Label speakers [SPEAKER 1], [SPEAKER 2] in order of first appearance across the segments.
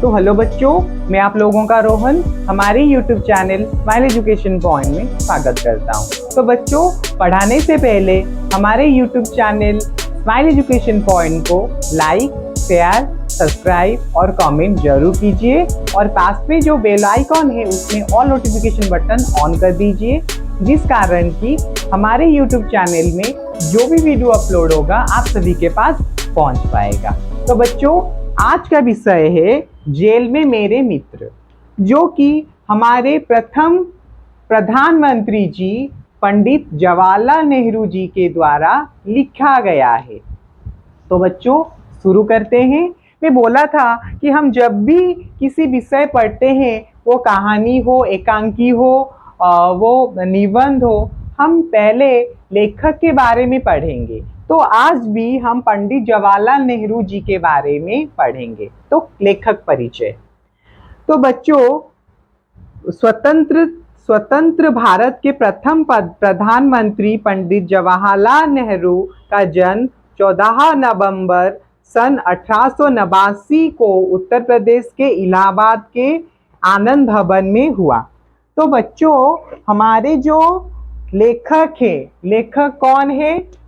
[SPEAKER 1] तो हेलो बच्चों, मैं आप लोगों का रोहन हमारे YouTube channel smile education point में स्वागत करता हूं। तो बच्चों, पढ़ाने से पहले हमारे YouTube channel smile education point को लाइक, शेयर, सब्सक्राइब और कमेंट जरूर कीजिए और पास में जो बेल आइकॉन है उसमें ऑल नोटिफिकेशन बटन ऑन कर दीजिए, जिस कारण कि हमारे YouTube चैनल में जो भी वीडियो अपलोड होगा आप सभी के पास पहुंच पाएगा। तो बच्चों, आज का विषय है जेल में मेरे मित्र, जो कि हमारे प्रथम प्रधानमंत्री जी पंडित जवाहरलाल नेहरू जी के द्वारा लिखा गया है। तो बच्चों, शुरू करते हैं। मैं बोला था कि हम जब भी किसी विषय पढ़ते हैं, वो कहानी हो, एकांकी हो, वो निबंध हो, हम पहले लेखक के बारे में पढ़ेंगे। तो आज भी हम पंडित जवाहरलाल नेहरू जी के बारे में पढ़ेंगे। तो लेखक परिचय। तो बच्चों, स्वतंत्र भारत के प्रथम प्रधानमंत्री पंडित जवाहरलाल नेहरू का जन्म 14 नवंबर सन 1889 को उत्तर प्रदेश के इलाहाबाद के आनंद भवन में हुआ। तो बच्चों, हमारे जो लेखक है, लेखक कौन है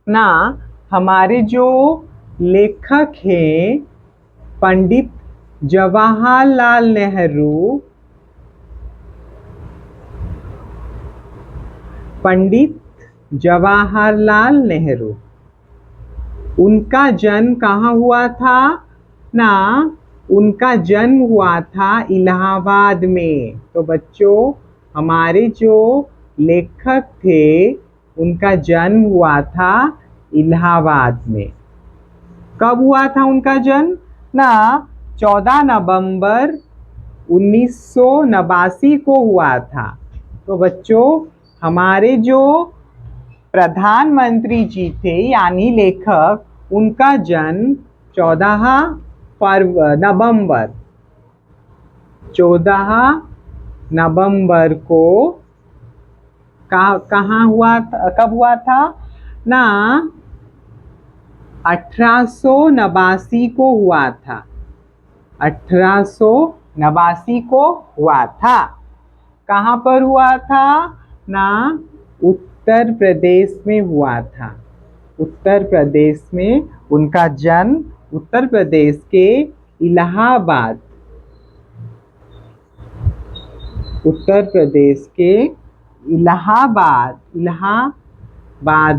[SPEAKER 1] ना? हमारे जो लेखक है पंडित जवाहरलाल नेहरू, पंडित जवाहरलाल नेहरू। उनका जन्म कहाँ हुआ था ना? उनका जन्म हुआ था इलाहाबाद में। तो बच्चों, हमारे जो लेखक थे उनका जन्म हुआ था इलाहाबाद में। कब हुआ था उनका जन्म ना? 14 नवंबर 1989 को हुआ था। तो बच्चों, हमारे जो प्रधानमंत्री जी थे यानी लेखक, उनका जन्म 14 नवंबर को कहाँ हुआ था? कब हुआ था ना? 1889 को हुआ था। 1889 को हुआ था। कहाँ पर हुआ था ना? उत्तर प्रदेश में हुआ था। उत्तर प्रदेश में उनका जन्म, उत्तर प्रदेश के इलाहाबाद, उत्तर प्रदेश के इलाहाबाद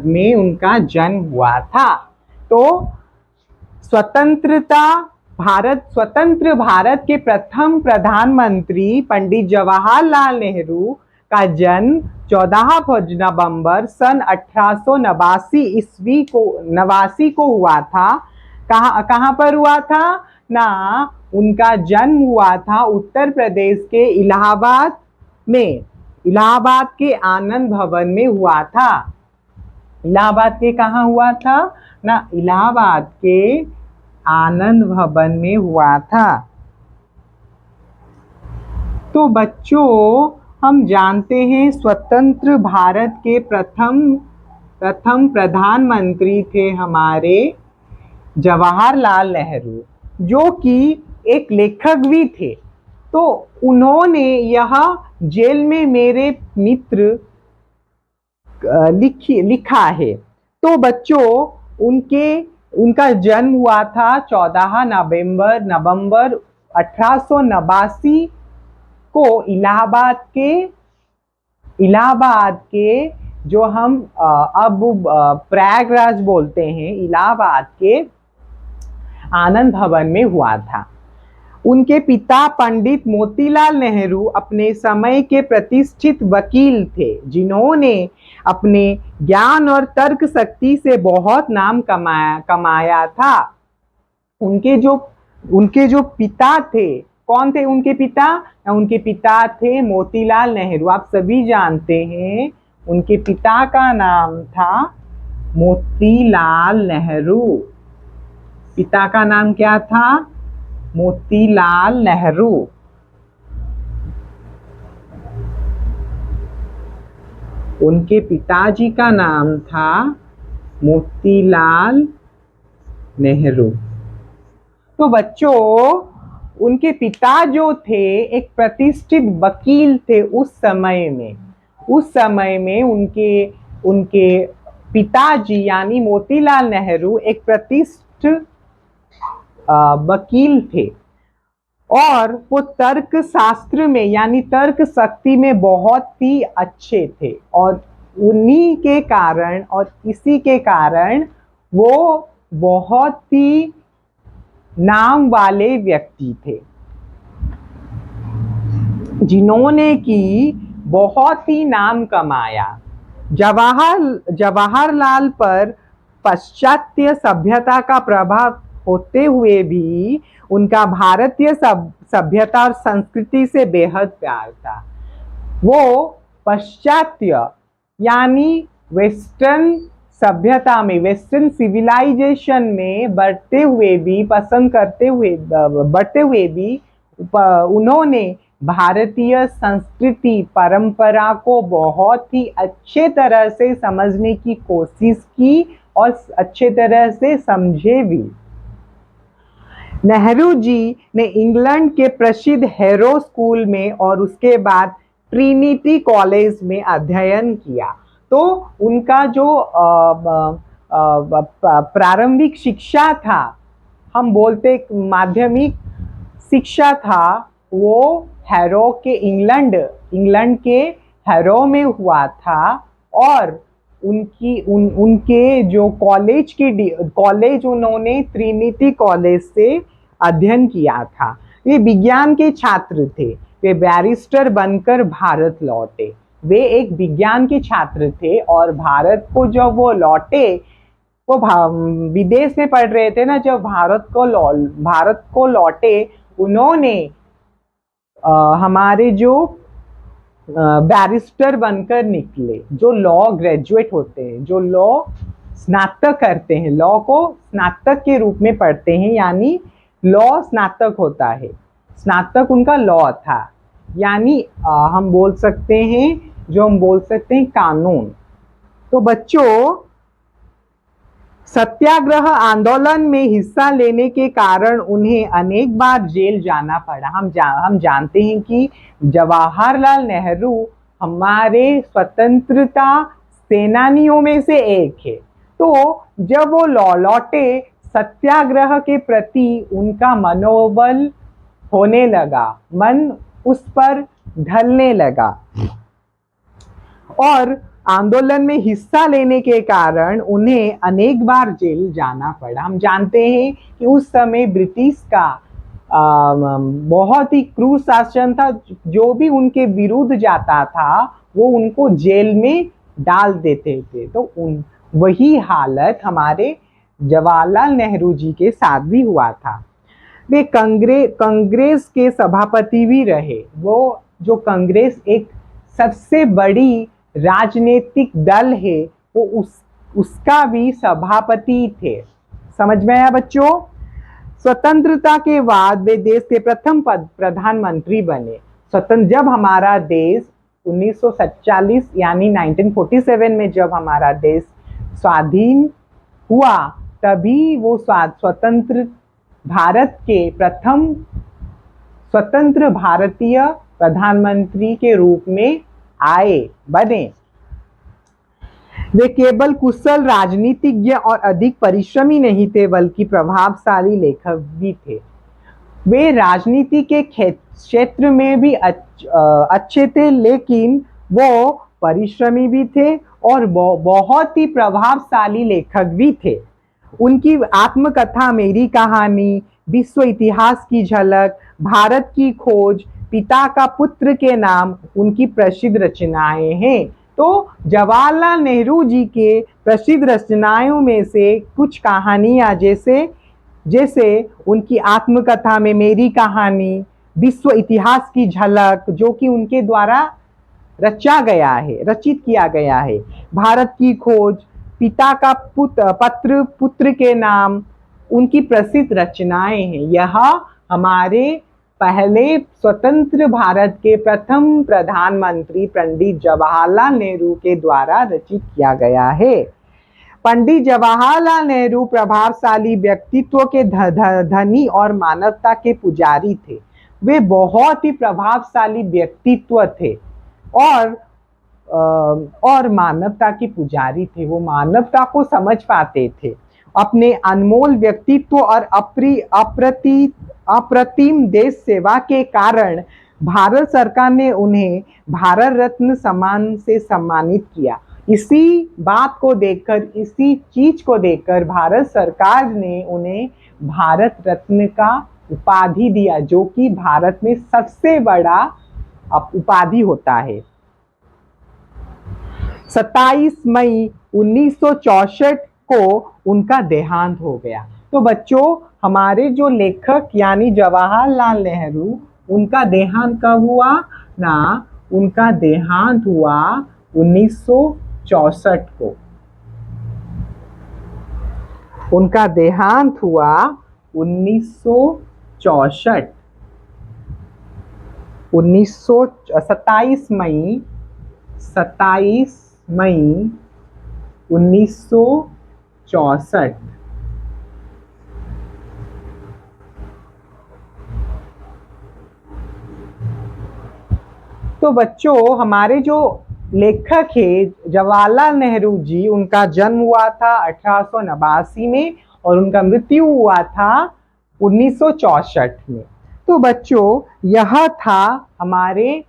[SPEAKER 1] में उनका जन्म हुआ था। तो स्वतंत्र भारत के प्रथम प्रधानमंत्री पंडित जवाहरलाल नेहरू का जन्म 14 नवंबर सन 1889 को हुआ था। कहाँ पर हुआ था ना? उनका जन्म हुआ था उत्तर प्रदेश के इलाहाबाद में, इलाहाबाद के आनंद भवन में हुआ था। इलाहाबाद के कहाँ हुआ था ना? इलाहाबाद के आनंद भवन में हुआ था। तो बच्चों, हम जानते हैं स्वतंत्र भारत के प्रथम प्रधानमंत्री थे हमारे जवाहरलाल नेहरू, जो कि एक लेखक भी थे। तो उन्होंने यह जेल में मेरे मित्र लिखा है। तो बच्चों, उनका जन्म हुआ था 14 नवंबर 1889 को इलाहाबाद के जो हम अब प्रयागराज बोलते हैं, इलाहाबाद के आनंद भवन में हुआ था। उनके पिता पंडित मोतीलाल नेहरू अपने समय के प्रतिष्ठित वकील थे, जिन्होंने अपने ज्ञान और तर्क शक्ति से बहुत नाम कमाया था। उनके जो पिता थे, कौन थे उनके पिता? उनके पिता थे मोतीलाल नेहरू। आप सभी जानते हैं उनके पिता का नाम था मोतीलाल नेहरू। पिता का नाम क्या था? मोतीलाल नेहरू। उनके पिताजी का नाम था मोतीलाल नेहरू। तो बच्चों, उनके पिता जो थे एक प्रतिष्ठित वकील थे उस समय में। उस समय में उनके उनके पिताजी यानी मोतीलाल नेहरू एक प्रतिष्ठित वकील थे और वो तर्क शास्त्र में यानी तर्क शक्ति में बहुत ही अच्छे थे और उन्हीं के कारण और इसी के कारण वो बहुत ही नाम वाले व्यक्ति थे जिन्होंने कि बहुत ही नाम कमाया। जवाहरलाल पर पाश्चात्य सभ्यता का प्रभाव होते हुए भी उनका भारतीय सभ्यता और संस्कृति से बेहद प्यार था। वो पाश्चात्य यानी वेस्टर्न सभ्यता में, वेस्टर्न सिविलाइजेशन में बढ़ते हुए भी उन्होंने भारतीय संस्कृति परंपरा को बहुत ही अच्छे तरह से समझने की कोशिश की और अच्छे तरह से समझे भी। नेहरू जी ने इंग्लैंड के प्रसिद्ध हैरो स्कूल में और उसके बाद ट्रिनिटी कॉलेज में अध्ययन किया। तो उनका जो प्रारंभिक शिक्षा था, हम बोलते माध्यमिक शिक्षा था, वो हैरो के इंग्लैंड के हैरो में हुआ था और उनके जो कॉलेज उन्होंने ट्रिनिटी कॉलेज से अध्ययन किया था। ये विज्ञान के छात्र थे। वे बैरिस्टर बनकर भारत लौटे। वे एक विज्ञान के छात्र थे और भारत को जब वो लौटे, वो विदेश में पढ़ रहे थे ना, जब भारत को लौटे उन्होंने हमारे जो बैरिस्टर बनकर निकले, जो लॉ ग्रेजुएट होते हैं, जो लॉ स्नातक करते हैं, लॉ को स्नातक के रूप में पढ़ते हैं, यानी लॉ स्नातक होता है, स्नातक उनका लॉ था, यानी हम बोल सकते हैं कानून। तो बच्चों, सत्याग्रह आंदोलन में हिस्सा लेने के कारण उन्हें अनेक बार जेल जाना पड़ा। हम जानते हैं कि जवाहरलाल नेहरू हमारे स्वतंत्रता सेनानियों में से एक है। तो जब वो लौटे, सत्याग्रह के प्रति उनका मनोबल होने लगा, मन उस पर ढलने लगा और आंदोलन में हिस्सा लेने के कारण उन्हें अनेक बार जेल जाना पड़ा। हम जानते हैं कि उस समय ब्रिटिश का बहुत ही क्रूर शासन था। जो भी उनके विरुद्ध जाता था वो उनको जेल में डाल देते थे। तो वही हालत हमारे जवाहरलाल नेहरू जी के साथ भी हुआ था। वे कांग्रेस के सभापति भी रहे। वो जो कांग्रेस एक सबसे बड़ी राजनीतिक दल है, वो उसका भी सभापति थे। समझ में आया बच्चों? स्वतंत्रता के बाद वे देश के प्रथम प्रधानमंत्री बने। जब हमारा देश 1947 यानी 1947 में जब हमारा देश स्वाधीन हुआ, तभी वो स्वतंत्र भारत के प्रथम स्वतंत्र भारतीय प्रधानमंत्री के रूप में बने। वे केवल कुशल राजनीतिज्ञ और अधिक परिश्रमी नहीं थे, बल्कि प्रभावशाली लेखक भी थे। वे राजनीति के क्षेत्र में भी अच्छे थे, लेकिन वो परिश्रमी भी थे और बहुत ही प्रभावशाली लेखक भी थे। उनकी आत्मकथा मेरी कहानी, विश्व इतिहास की झलक, भारत की खोज, पिता का पुत्र के नाम उनकी प्रसिद्ध रचनाएं हैं। तो जवाहरलाल नेहरू जी के प्रसिद्ध रचनाओं में से कुछ कहानियां जैसे उनकी आत्मकथा में मेरी कहानी, विश्व इतिहास की झलक, जो कि उनके द्वारा रचित किया गया है, भारत की खोज, पिता का पुत्र के नाम, उनकी प्रसिद्ध रचनाएं हैं। यह हमारे पहले स्वतंत्र भारत के प्रथम प्रधानमंत्री पंडित जवाहरलाल नेहरू के द्वारा रचित किया गया है। पंडित जवाहरलाल नेहरू प्रभावशाली व्यक्तित्व के धनी और मानवता के पुजारी थे। वे बहुत ही प्रभावशाली व्यक्तित्व थे और मानवता के पुजारी थे। वो मानवता को समझ पाते थे। अपने अनमोल व्यक्तित्व और अप्रतिम देश सेवा के कारण भारत सरकार ने उन्हें भारत रत्न सम्मान से सम्मानित किया। इसी बात को देखकर, इसी चीज को देखकर भारत सरकार ने उन्हें भारत रत्न का उपाधि दिया, जो कि भारत में सबसे बड़ा उपाधि होता है। 27 मई 1964 को उनका देहांत हो गया। तो बच्चों, हमारे जो लेखक यानी जवाहरलाल नेहरू, उनका देहांत कब हुआ ना? उनका देहांत हुआ 1964 को। उनका देहांत हुआ 1964, 27 मई 1964। तो बच्चों, हमारे जो लेखक है जवाहरलाल नेहरू जी, उनका जन्म हुआ था 1889 में और उनका मृत्यु हुआ था 1964 में। तो बच्चों, यह था हमारे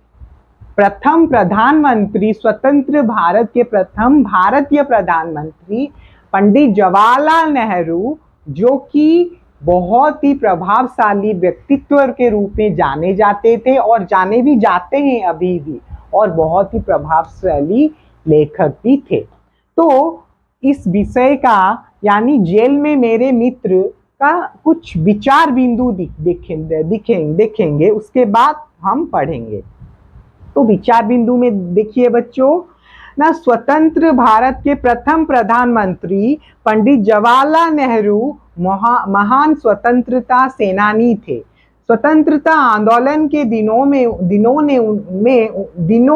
[SPEAKER 1] प्रथम प्रधानमंत्री, स्वतंत्र भारत के प्रथम भारतीय प्रधानमंत्री पंडित जवाहरलाल नेहरू, जो कि बहुत ही प्रभावशाली व्यक्तित्व के रूप में जाने जाते थे और जाने भी जाते हैं अभी भी, और बहुत ही प्रभावशाली लेखक भी थे। तो इस विषय का यानी जेल में मेरे मित्र का कुछ विचार बिंदु दिखेंगे, उसके बाद हम पढ़ेंगे। तो विचार बिंदु में देखिए बच्चों ना, स्वतंत्र भारत के प्रथम प्रधानमंत्री पंडित जवाहरलाल नेहरू महान स्वतंत्रता सेनानी थे। स्वतंत्रता आंदोलन के दिनों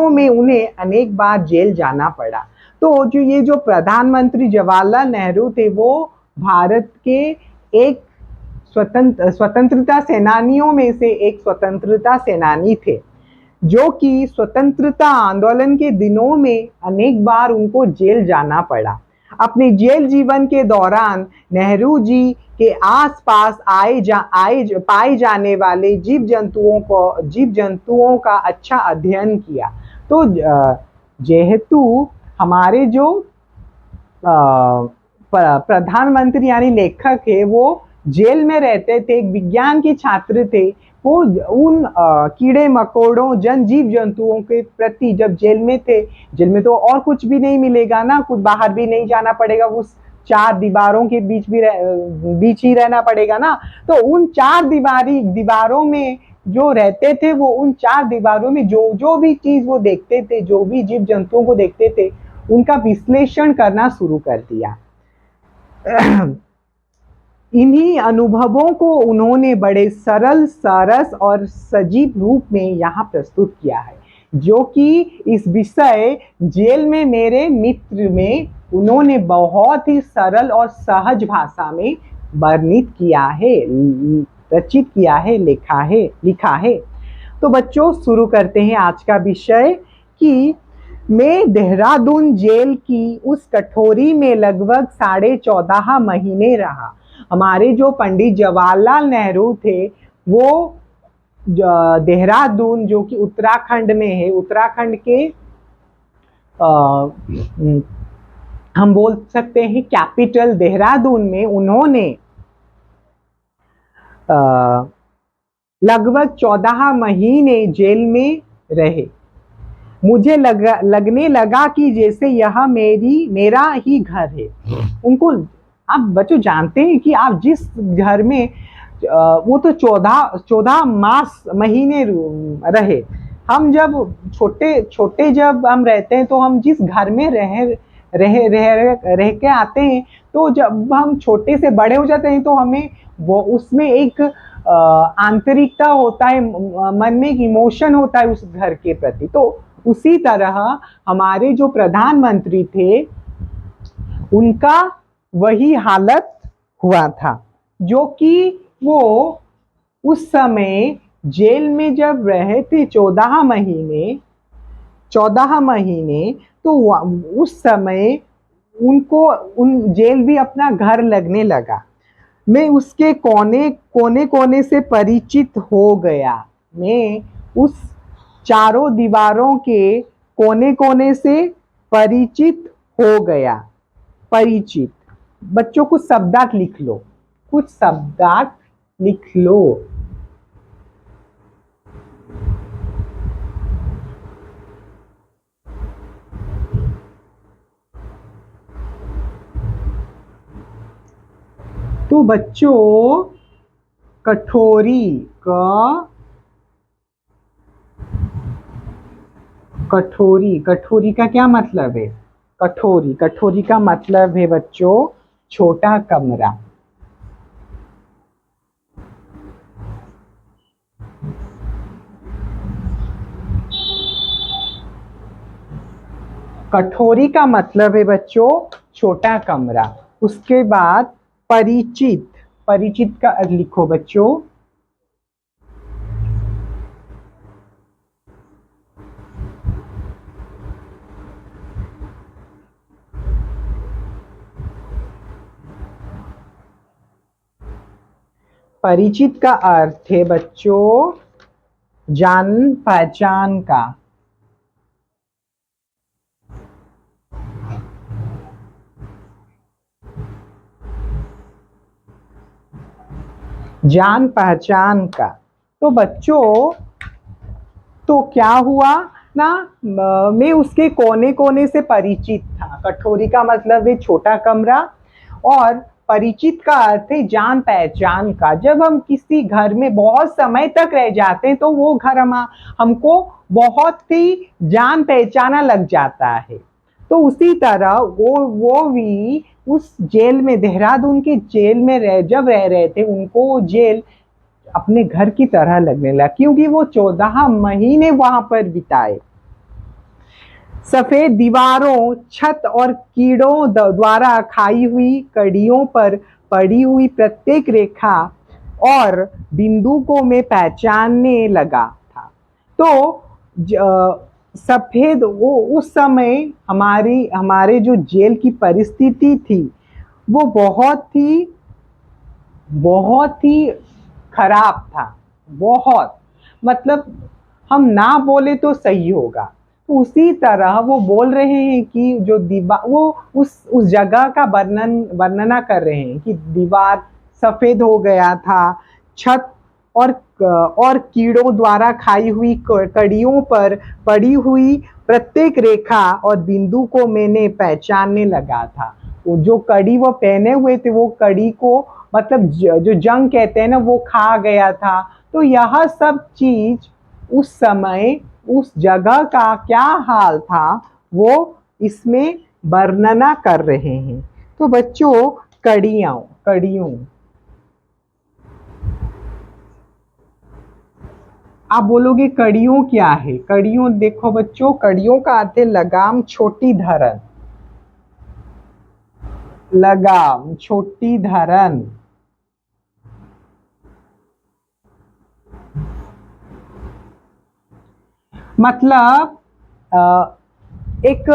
[SPEAKER 1] में उन्हें अनेक बार जेल जाना पड़ा। तो जो प्रधानमंत्री जवाहरलाल नेहरू थे, वो भारत के एक स्वतंत्रता सेनानियों में से एक स्वतंत्रता सेनानी थे, जो कि स्वतंत्रता आंदोलन के दिनों में अनेक बार उनको जेल जाना पड़ा। अपने जेल जीवन के दौरान नेहरू जी के आसपास पाए जाने वाले जीव जंतुओं का अच्छा अध्ययन किया। तो जेहेतु हमारे जो प्रधानमंत्री यानी लेखक है, वो जेल में रहते थे, एक विज्ञान के छात्र थे, वो उन कीड़े मकोड़ों जीव जंतुओं के प्रति जब जेल में थे, जेल में तो और कुछ भी नहीं मिलेगा ना, कुछ बाहर भी नहीं जाना पड़ेगा, उस 4 दीवारों के बीच ही रहना पड़ेगा ना। तो उन 4 दीवारों में जो रहते थे, वो उन 4 दीवारों में जो भी चीज वो देखते थे, जो भी जीव जंतुओं को देखते थे, उनका विश्लेषण करना शुरू कर दिया। इन्हीं अनुभवों को उन्होंने बड़े सरल, सरस और सजीव रूप में यहाँ प्रस्तुत किया है, जो कि इस विषय जेल में मेरे मित्र में उन्होंने बहुत ही सरल और सहज भाषा में वर्णित किया है, रचित किया है, लिखा है। तो बच्चों, शुरू करते हैं आज का विषय कि मैं देहरादून जेल की उस कठोरी में लगभग 14.5 महीने रहा। हमारे जो पंडित जवाहरलाल नेहरू थे, वो देहरादून, जो कि उत्तराखंड में है, उत्तराखंड के हम बोल सकते हैं कैपिटल देहरादून में उन्होंने लगभग 14 महीने जेल में रहे। मुझे लगने लगा कि जैसे यह मेरा ही घर है। उनको, आप बच्चों जानते हैं कि आप जिस घर में, वो तो 14 महीने रहे। हम जब छोटे जब हम रहते हैं, तो हम जिस घर में रह के आते हैं, तो जब हम छोटे से बड़े हो जाते हैं, तो हमें वो उसमें एक आंतरिकता होता है, मन में एक इमोशन होता है उस घर के प्रति। तो उसी तरह हमारे जो प्रधानमंत्री थे, उनका वही हालत हुआ था, जो कि वो उस समय जेल में जब रहे थे 14 महीने, तो उस समय उनको उन जेल भी अपना घर लगने लगा। मैं उसके कोने कोने कोने से परिचित हो गया। मैं उस चारों दीवारों के कोने कोने से परिचित हो गया। परिचित, बच्चों कुछ शब्दार्थ लिख लो, कुछ शब्दार्थ लिख लो। तो बच्चों, कठोरी का कठोरी का क्या मतलब है? कठोरी का मतलब है बच्चों छोटा कमरा। कठोरी का मतलब है बच्चों छोटा कमरा। उसके बाद परिचित, परिचित का अर्थ लिखो बच्चों। परिचित का अर्थ है बच्चों जान पहचान का। जान पहचान का। तो बच्चों, तो क्या हुआ ना, मैं उसके कोने कोने से परिचित था। कठोरी का मतलब है छोटा कमरा, और परिचित का अर्थ है जान पहचान का। जब हम किसी घर में बहुत समय तक रह जाते हैं तो वो घर हमको बहुत ही जान पहचाना लग जाता है। तो उसी तरह वो भी उस जेल में, देहरादून के जेल में जब रह रहे थे, उनको वो जेल अपने घर की तरह लगने लगा, क्योंकि वो 14 महीने वहां पर बिताए। सफेद दीवारों, छत और कीड़ों द्वारा खाई हुई कड़ियों पर पड़ी हुई प्रत्येक रेखा और बिंदु को मैं पहचानने लगा था। तो सफेद, वो उस समय हमारे जो जेल की परिस्थिति थी वो बहुत ही खराब था। बहुत, मतलब हम ना बोले तो सही होगा। तो उसी तरह वो बोल रहे हैं कि जो दीवार, वो उस जगह का वर्णना कर रहे हैं कि दीवार सफेद हो गया था, छत और कीड़ों द्वारा खाई हुई कड़ियों पर पड़ी हुई प्रत्येक रेखा और बिंदु को मैंने पहचानने लगा था। वो जो कड़ी वो पहने हुए थे, वो कड़ी को मतलब जो जंग कहते हैं ना, वो खा गया था। तो यह सब चीज उस समय उस जगह का क्या हाल था वो इसमें वर्णना कर रहे हैं। तो बच्चों, कड़ियों आप बोलोगे कड़ियों क्या है? कड़ियों, देखो बच्चों, कड़ियों का अर्थ है लगाम, छोटी धरन। लगाम, छोटी धरन। मतलब एक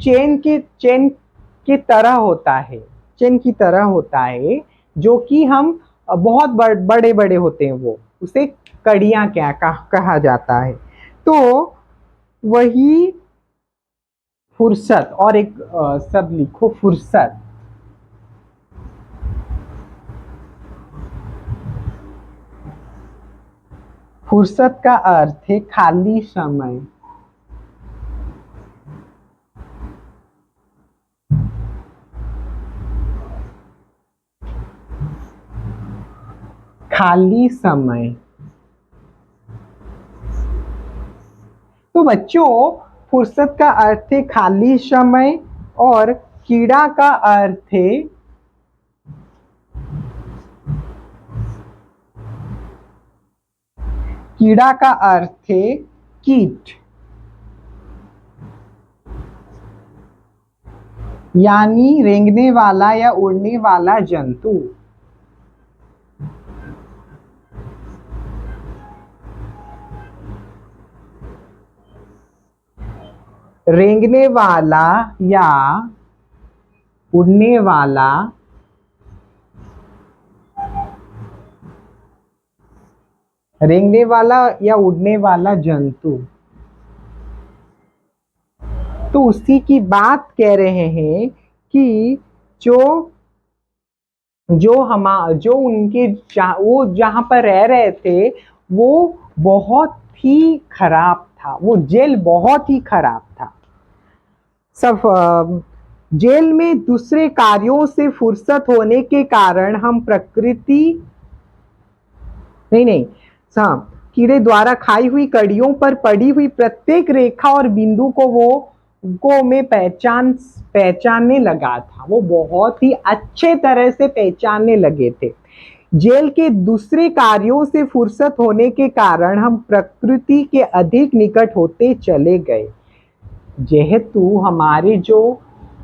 [SPEAKER 1] चेन की तरह होता है, चेन की तरह होता है, जो कि हम बहुत बड़े बड़े होते हैं, वो उसे कड़ियां क्या कहा जाता है। तो वही फुर्सत, और एक सब लिखो, फुर्सत। फुर्सत का अर्थ है खाली समय। खाली समय। तो बच्चों, फुर्सत का अर्थ है खाली समय, और कीड़ा का अर्थ है कीड़ा का अर्थ है कीट। यानी रेंगने वाला या उड़ने वाला जंतु। रेंगने वाला या उड़ने वाला रेंगने वाला या उड़ने वाला जंतु। तो उसी की बात कह रहे हैं कि जो जो उनके वो जहां पर रह रहे थे वो बहुत ही खराब था, वो जेल बहुत ही खराब था। सब जेल में दूसरे कार्यों से फुर्सत होने के कारण हम प्रकृति नहीं, हाँ, कीड़े द्वारा खाई हुई कड़ियों पर पड़ी हुई प्रत्येक रेखा और बिंदु को मैं पहचानने लगा था। वो बहुत ही अच्छे तरह से पहचानने लगे थे। जेल के दूसरे कार्यों से फुर्सत होने के कारण हम प्रकृति के अधिक निकट होते चले गए। जेहेतु हमारे जो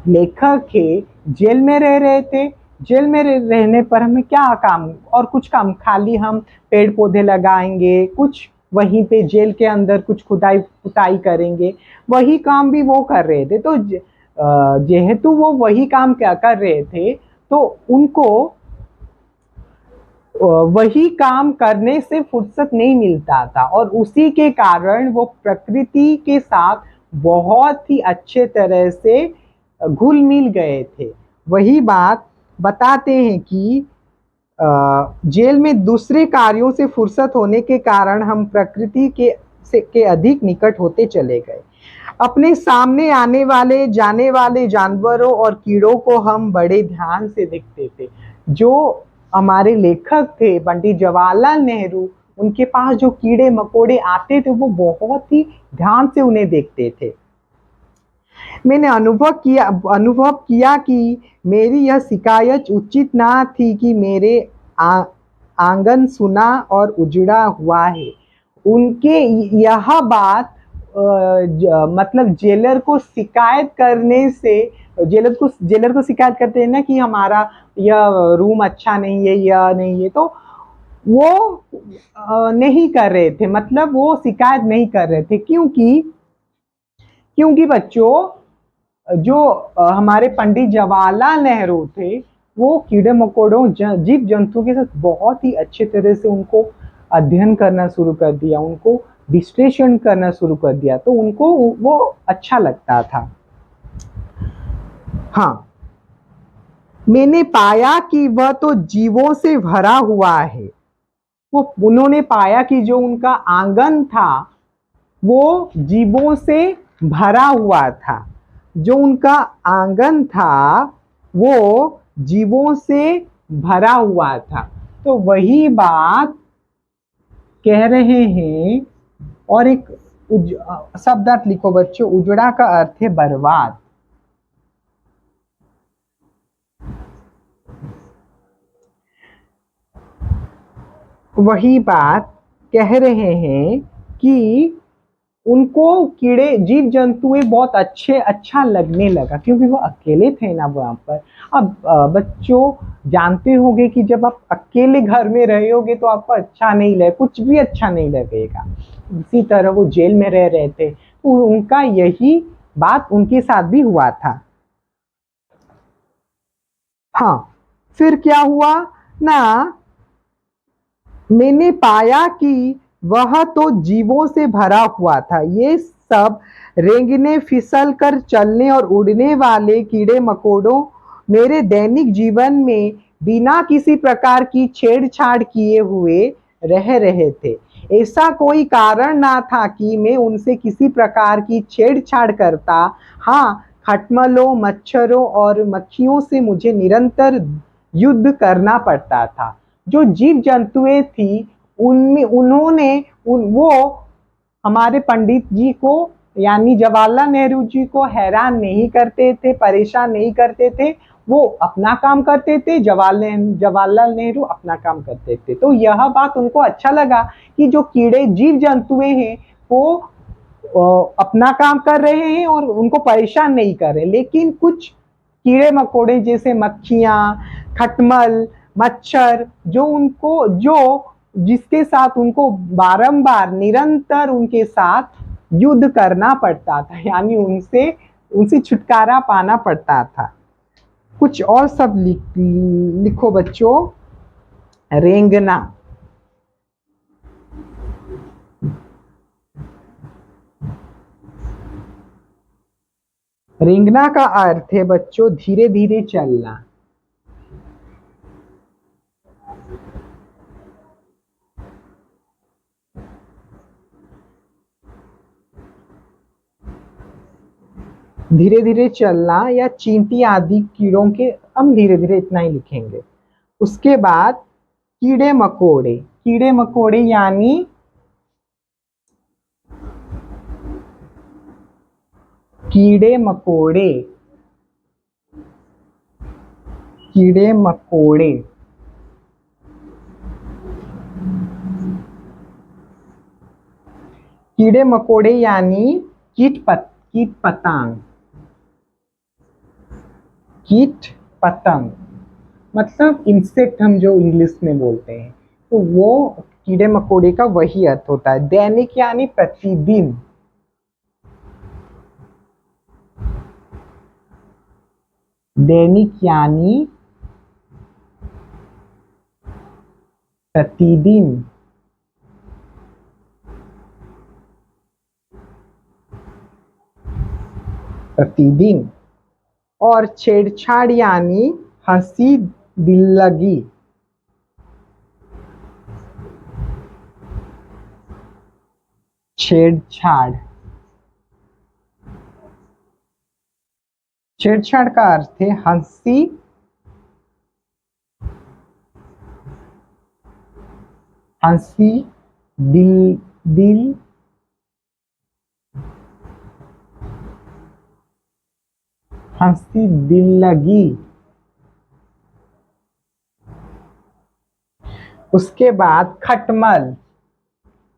[SPEAKER 1] लेखक है जेल में रह रहे थे, जेल में रहने पर हमें क्या काम और कुछ काम, खाली हम पेड़ पौधे लगाएंगे, कुछ वहीं पे जेल के अंदर कुछ खुदाई पुताई करेंगे, वही काम भी वो कर रहे थे। तो जेहेतु वो वही काम क्या कर रहे थे तो उनको वही काम करने से फुर्सत नहीं मिलता था और उसी के कारण वो प्रकृति के साथ बहुत ही अच्छे तरह से घुल मिल गए थे। वही बात बताते हैं कि जेल में दूसरे कार्यों से फुर्सत होने के कारण हम प्रकृति के अधिक निकट होते चले गए। अपने सामने आने वाले जाने वाले जानवरों और कीड़ों को हम बड़े ध्यान से देखते थे। जो हमारे लेखक थे पंडित जवाहरलाल नेहरू, उनके पास जो कीड़े मकोड़े आते थे वो बहुत ही ध्यान से उन्हें देखते थे। मैंने अनुभव किया कि मेरी यह शिकायत उचित ना थी कि मेरे आंगन सुना और उजड़ा हुआ है। उनके यह बात मतलब जेलर को शिकायत करने से, जेलर को शिकायत करते हैं ना कि हमारा यह रूम अच्छा नहीं है, यह नहीं है, तो वो नहीं कर रहे थे, मतलब वो शिकायत नहीं कर रहे थे। क्योंकि बच्चों जो हमारे पंडित जवाहरलाल नेहरू थे वो कीड़े मकोड़ों जीव जंतु के साथ बहुत ही अच्छे तरह से उनको अध्ययन करना शुरू कर दिया, उनको विश्लेषण करना शुरू कर दिया, तो उनको वो अच्छा लगता था। हाँ, मैंने पाया कि वह तो जीवों से भरा हुआ है। उन्होंने पाया कि जो उनका आंगन था वो जीवों से भरा हुआ था। जो उनका आंगन था वो जीवों से भरा हुआ था। तो वही बात कह रहे हैं। और एक शब्दार्थ लिखो बच्चों, उजड़ा का अर्थ है बर्बाद। वही बात कह रहे हैं कि उनको कीड़े जीव जंतु बहुत अच्छा लगने लगा क्योंकि वो अकेले थे ना वहां पर। अब बच्चों जानते होंगे कि जब आप अकेले घर में रहे होगे तो आपको अच्छा नहीं लगे, कुछ भी अच्छा नहीं लगेगा। इसी तरह वो जेल में रह रहे थे तो उनका यही बात उनके साथ भी हुआ था। हाँ, फिर क्या हुआ ना, मैंने पाया कि वह तो जीवों से भरा हुआ था। ये सब रेंगने, फिसल कर चलने और उड़ने वाले कीड़े मकोड़ों मेरे दैनिक जीवन में बिना किसी प्रकार की छेड़छाड़ किए हुए रह रहे थे। ऐसा कोई कारण ना था कि मैं उनसे किसी प्रकार की छेड़छाड़ करता। हाँ, खटमलों, मच्छरों और मक्खियों से मुझे निरंतर युद्ध करना पड़ता था। जो जीव जंतुएं थी उनमें वो हमारे पंडित जी को यानी जवाहरलाल नेहरू जी को हैरान नहीं करते थे, परेशान नहीं करते थे। वो अपना काम करते थे, जवाहरलाल नेहरू अपना काम करते थे। तो यह बात उनको अच्छा लगा कि जो कीड़े जीव जंतुएं हैं वो अपना काम कर रहे हैं और उनको परेशान नहीं कर रहे। लेकिन कुछ कीड़े मकोड़े जैसे मक्खियां, खटमल, मच्छर, जो जिसके साथ उनको बारंबार निरंतर उनके साथ युद्ध करना पड़ता था, यानी उनसे उनसे छुटकारा पाना पड़ता था। कुछ और सब लिखो बच्चों। रेंगना, रेंगना का अर्थ है बच्चों धीरे धीरे चलना। धीरे धीरे चलना या चींटी आदि कीड़ों के, हम धीरे धीरे इतना ही लिखेंगे। उसके बाद कीड़े मकोड़े, कीड़े मकोड़े यानी कीड़े मकोड़े, कीड़े मकोड़े, कीड़े मकोड़े यानी कीट पतंग, कीट पतंग मतलब इंसेक्ट हम जो इंग्लिश में बोलते हैं, तो वो कीड़े मकोड़े का वही अर्थ होता है। दैनिक यानी प्रतिदिन, दैनिक यानी प्रतिदिन, प्रतिदिन। और छेड़छाड़ यानी हंसी दिल्लगी, छेड़छाड़, छेड़छाड़ का अर्थ है हंसी, हंसी दिल हंसी दिल्लगी। उसके बाद खटमल,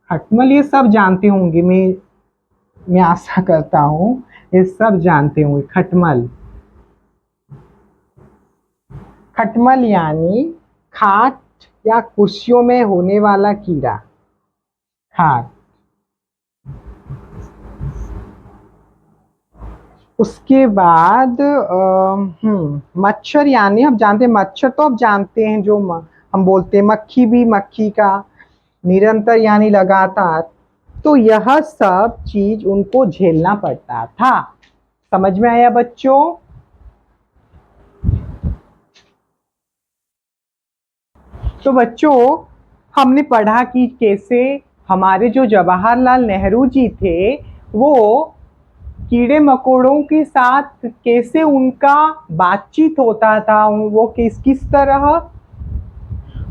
[SPEAKER 1] खटमल ये सब जानते होंगे, मैं आशा करता हूं ये सब जानते होंगे। खटमल, खटमल यानी खाट या कुर्सियों में होने वाला कीड़ा, खाट। उसके बाद मच्छर यानी हम जानते हैं, मच्छर तो अब जानते हैं, जो हम बोलते हैं मक्खी, भी मक्खी का निरंतर यानी लगातार। तो यह सब चीज उनको झेलना पड़ता था। समझ में आया बच्चों? तो बच्चों हमने पढ़ा कि कैसे हमारे जो जवाहरलाल नेहरू जी थे वो कीड़े मकोड़ों के साथ कैसे उनका बातचीत होता था, वो किस किस तरह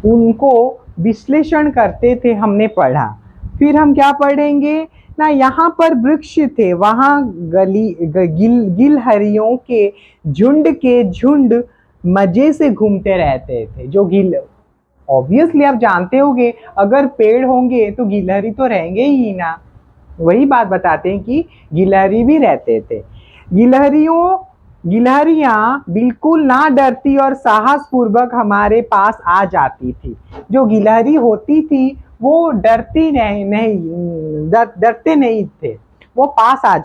[SPEAKER 1] उनको विश्लेषण करते थे, हमने पढ़ा। फिर हम क्या पढ़ेंगे ना, यहाँ पर वृक्ष थे, वहां गिलहरियों के झुंड मजे से घूमते रहते थे। जो ऑब्वियसली आप जानते होंगे, अगर पेड़ होंगे तो गिलहरी तो रहेंगे ही ना। वही बात बताते हैं कि गिलहरी भी रहते थे। गिलहरियां बिल्कुल ना डरती और साहस पूर्वक हमारे पास आ जाती थी। जो गिलहरी होती थी वो डरती डरते नहीं थे, वो पास आ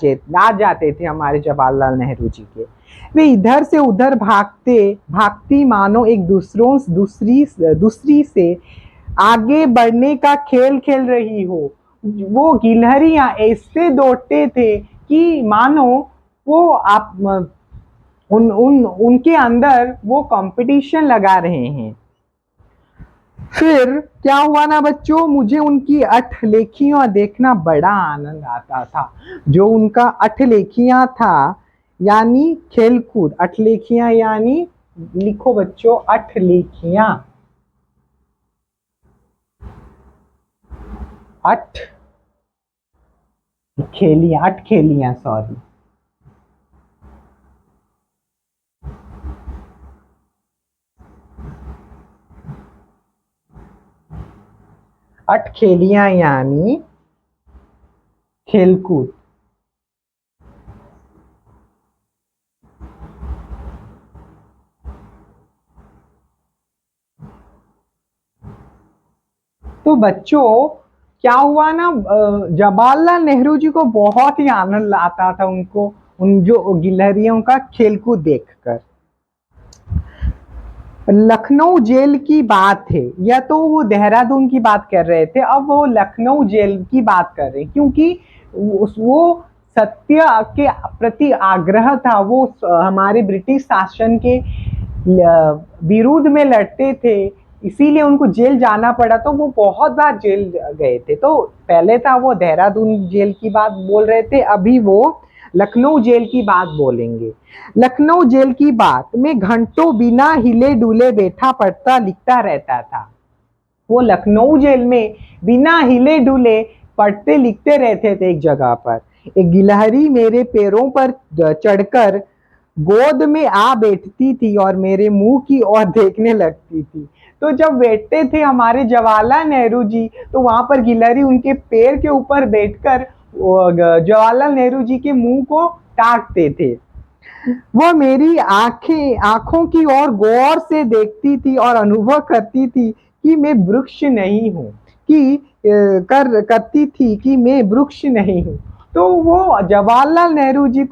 [SPEAKER 1] जाते थे हमारे जवाहरलाल नेहरू जी के। वे इधर से उधर भागती मानो एक दूसरी से आगे बढ़ने का खेल खेल रही हो। वो गिलहरियां ऐसे दौड़ते थे कि मानो वो उनके अंदर वो कंपटीशन लगा रहे हैं। फिर क्या हुआ ना बच्चों, मुझे उनकी अठलेखियां देखना बड़ा आनंद आता था। जो उनका अठलेखियां था यानी खेलकूद, अठलेखियां यानी, लिखो बच्चों, अठलेखियां, अठखेलियां सॉरी, अठखेलियां यानी खेलकूद। तो बच्चों क्या हुआ ना, जवाहरलाल नेहरू जी को बहुत ही आनंद आता था उनको उन जो गिलहरियों का खेलकूद देखकर। लखनऊ जेल की बात है, या तो वो देहरादून की बात कर रहे थे, अब वो लखनऊ जेल की बात कर रहे हैं, क्योंकि वो सत्य के प्रति आग्रह था। वो हमारे ब्रिटिश शासन के विरुद्ध में लड़ते थे, इसीलिए उनको जेल जाना पड़ा। तो वो बहुत बार जेल गए थे। तो पहले था वो देहरादून जेल की बात बोल रहे थे, अभी वो लखनऊ जेल की बात बोलेंगे। लखनऊ जेल की बात में घंटों बिना हिले डुले बैठा पढ़ता लिखता रहता था। वो लखनऊ जेल में बिना हिले डुले पढ़ते लिखते रहते थे एक जगह पर। एक गिलहरी मेरे पैरों पर चढ़कर गोद में आ बैठती थी और मेरे मुंह की ओर देखने लगती थी। तो जब बैठते थे हमारे जवाहरलाल नेहरू जी, तो वहां पर गिलहरी उनके पैर के ऊपर बैठकर जवाहरलाल नेहरू जी के मुंह को ताकते थे। वह मेरी आंखों की ओर गौर से देखती थी और अनुभव करती थी कि मैं वृक्ष नहीं हूँ, कि करती थी कि मैं वृक्ष नहीं हूँ। तो वो जवाहरलाल नेहरू जी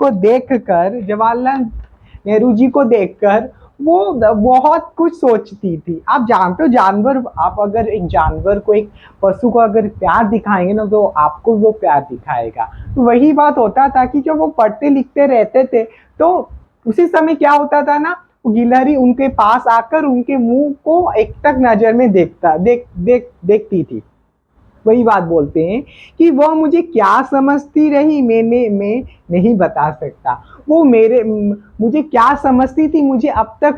[SPEAKER 1] को देखकर वो बहुत कुछ सोचती थी। आप जानते हो, जानवर, आप अगर एक जानवर को, एक पशु को अगर प्यार दिखाएंगे ना, तो आपको वो प्यार दिखाएगा। तो वही बात होता था कि जब वो पढ़ते लिखते रहते थे, तो उसी समय क्या होता था ना, गिलहरी उनके पास आकर उनके मुंह को एकटक नजर में देखती थी। वही बात बोलते हैं कि वह मुझे क्या समझती रही, मैं नहीं बता सकता। वो मुझे क्या समझती थी, मुझे अब तक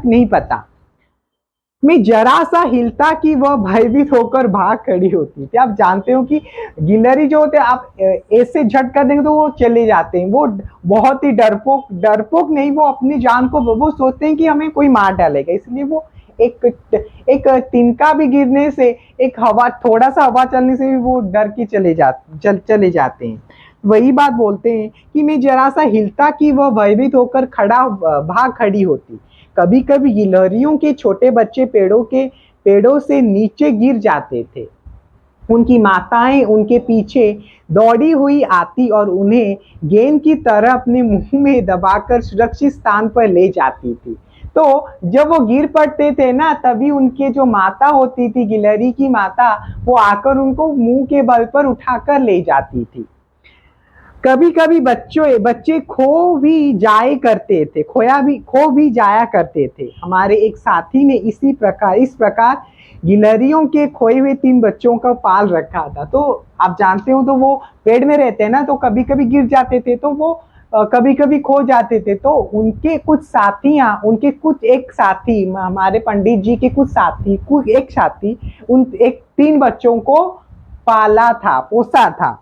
[SPEAKER 1] नहीं पता। मैं जरा सा हिलता कि वह भयभीत होकर भाग खड़ी होती थी। आप जानते हो कि गिलहरी जो होते हैं, आप ऐसे झट कर देंगे तो वो चले जाते हैं। वो बहुत ही डरपोक नहीं, वो अपनी जान को वो सोचते हैं कि हमें कोई मार डालेगा, इसलिए वो एक तिनका भी गिरने से, एक हवा, थोड़ा सा हवा चलने से भी वो डर के चले जाते हैं। वही बात बोलते हैं कि मैं जरा सा हिलता कि वह भयभीत होकर भाग खड़ी होती। कभी कभी गिलहरियों के छोटे बच्चे पेड़ों से नीचे गिर जाते थे। उनकी माताएं उनके पीछे दौड़ी हुई आती और उन्हें गेंद की तरह अपने मुंह में दबाकर सुरक्षित स्थान पर ले जाती थी। तो जब वो गिर पड़ते थे ना, तभी उनके जो माता होती थी, गिलहरी की माता, वो आकर उनको मुंह के बल पर उठाकर ले जाती थी। कभी कभी बच्चे खो भी जाया करते थे। हमारे एक साथी ने इस प्रकार गिलहरियों के खोए हुए 3 बच्चों का पाल रखा था। तो आप जानते हो, तो वो पेड़ में रहते हैं ना, तो कभी कभी गिर जाते थे, तो वो कभी कभी खो जाते थे। तो उनके कुछ एक साथी, हमारे पंडित जी के एक साथी उन 3 बच्चों को पोसा था।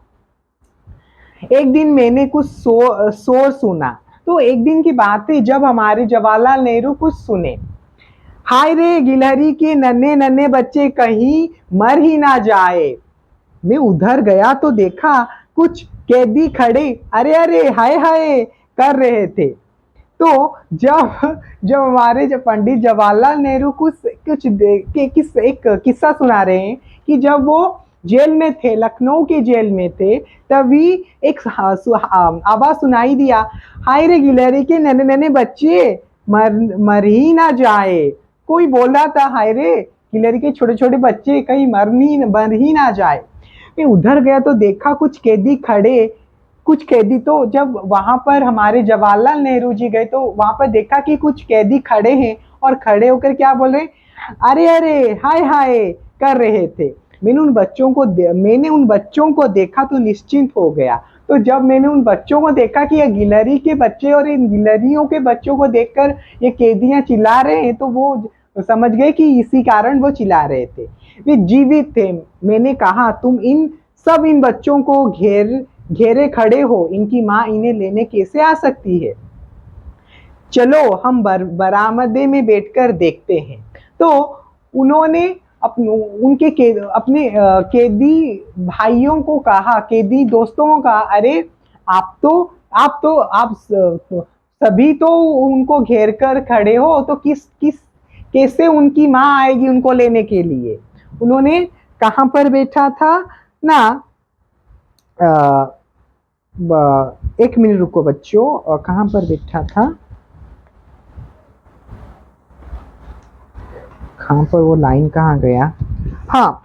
[SPEAKER 1] एक दिन मैंने कुछ शोर सुना। तो एक दिन की बात है, जब हमारे जवाहरलाल नेहरू कुछ सुने। हाय रे, गिलहरी के नन्हे नन्हे बच्चे कहीं मर ही ना जाए। मैं उधर गया तो देखा कुछ कैदी खड़े अरे अरे हाय हाय कर रहे थे। तो जब हमारे पंडित जवाहरलाल नेहरू एक किस्सा सुना रहे हैं कि जब वो जेल में थे, लखनऊ के जेल में थे, तभी एक आवाज सुनाई दिया, हाय रे, गिलहरी के नन्हे नन्हे बच्चे मर ही ना जाए। कोई बोल रहा था, हाय रे, गिलहरी के छोटे छोटे बच्चे कहीं मर ही ना जाए। मैं उधर गया तो देखा कुछ कैदी। तो जब वहां पर हमारे जवाहरलाल नेहरू जी गए, तो वहां पर देखा कि कुछ कैदी खड़े हैं और खड़े होकर क्या बोल रहे हैं, अरे अरे हाय हाय कर रहे थे। मैंने उन बच्चों को देखा तो निश्चिंत हो गया। तो जब मैंने उन बच्चों को देखा कि ये गिलहरी के बच्चे और इन गिलहरियों के बच्चों को देखकर ये कैदियां चिल्ला रहे हैं, तो वो समझ गए कि इसी कारण वो चिल्ला रहे थे। वे जीवित थे। मैंने कहा, तुम इन बच्चों को घेरे खड़े हो, इनकी माँ इन्हें लेने कैसे आ सकती है? चलो हम बरामदे में बैठकर देखते हैं। तो उन्होंने अपने कैदी भाइयों को कहा, कैदी दोस्तों को कहा, अरे आप सभी तो उनको घेर कर खड़े हो, तो कैसे उनकी माँ आएगी उनको लेने के लिए? उन्होंने कहाँ पर बैठा था ना, एक मिनट रुको बच्चों, कहाँ पर बैठा था, कहाँ पर वो लाइन कहाँ गया, हाँ,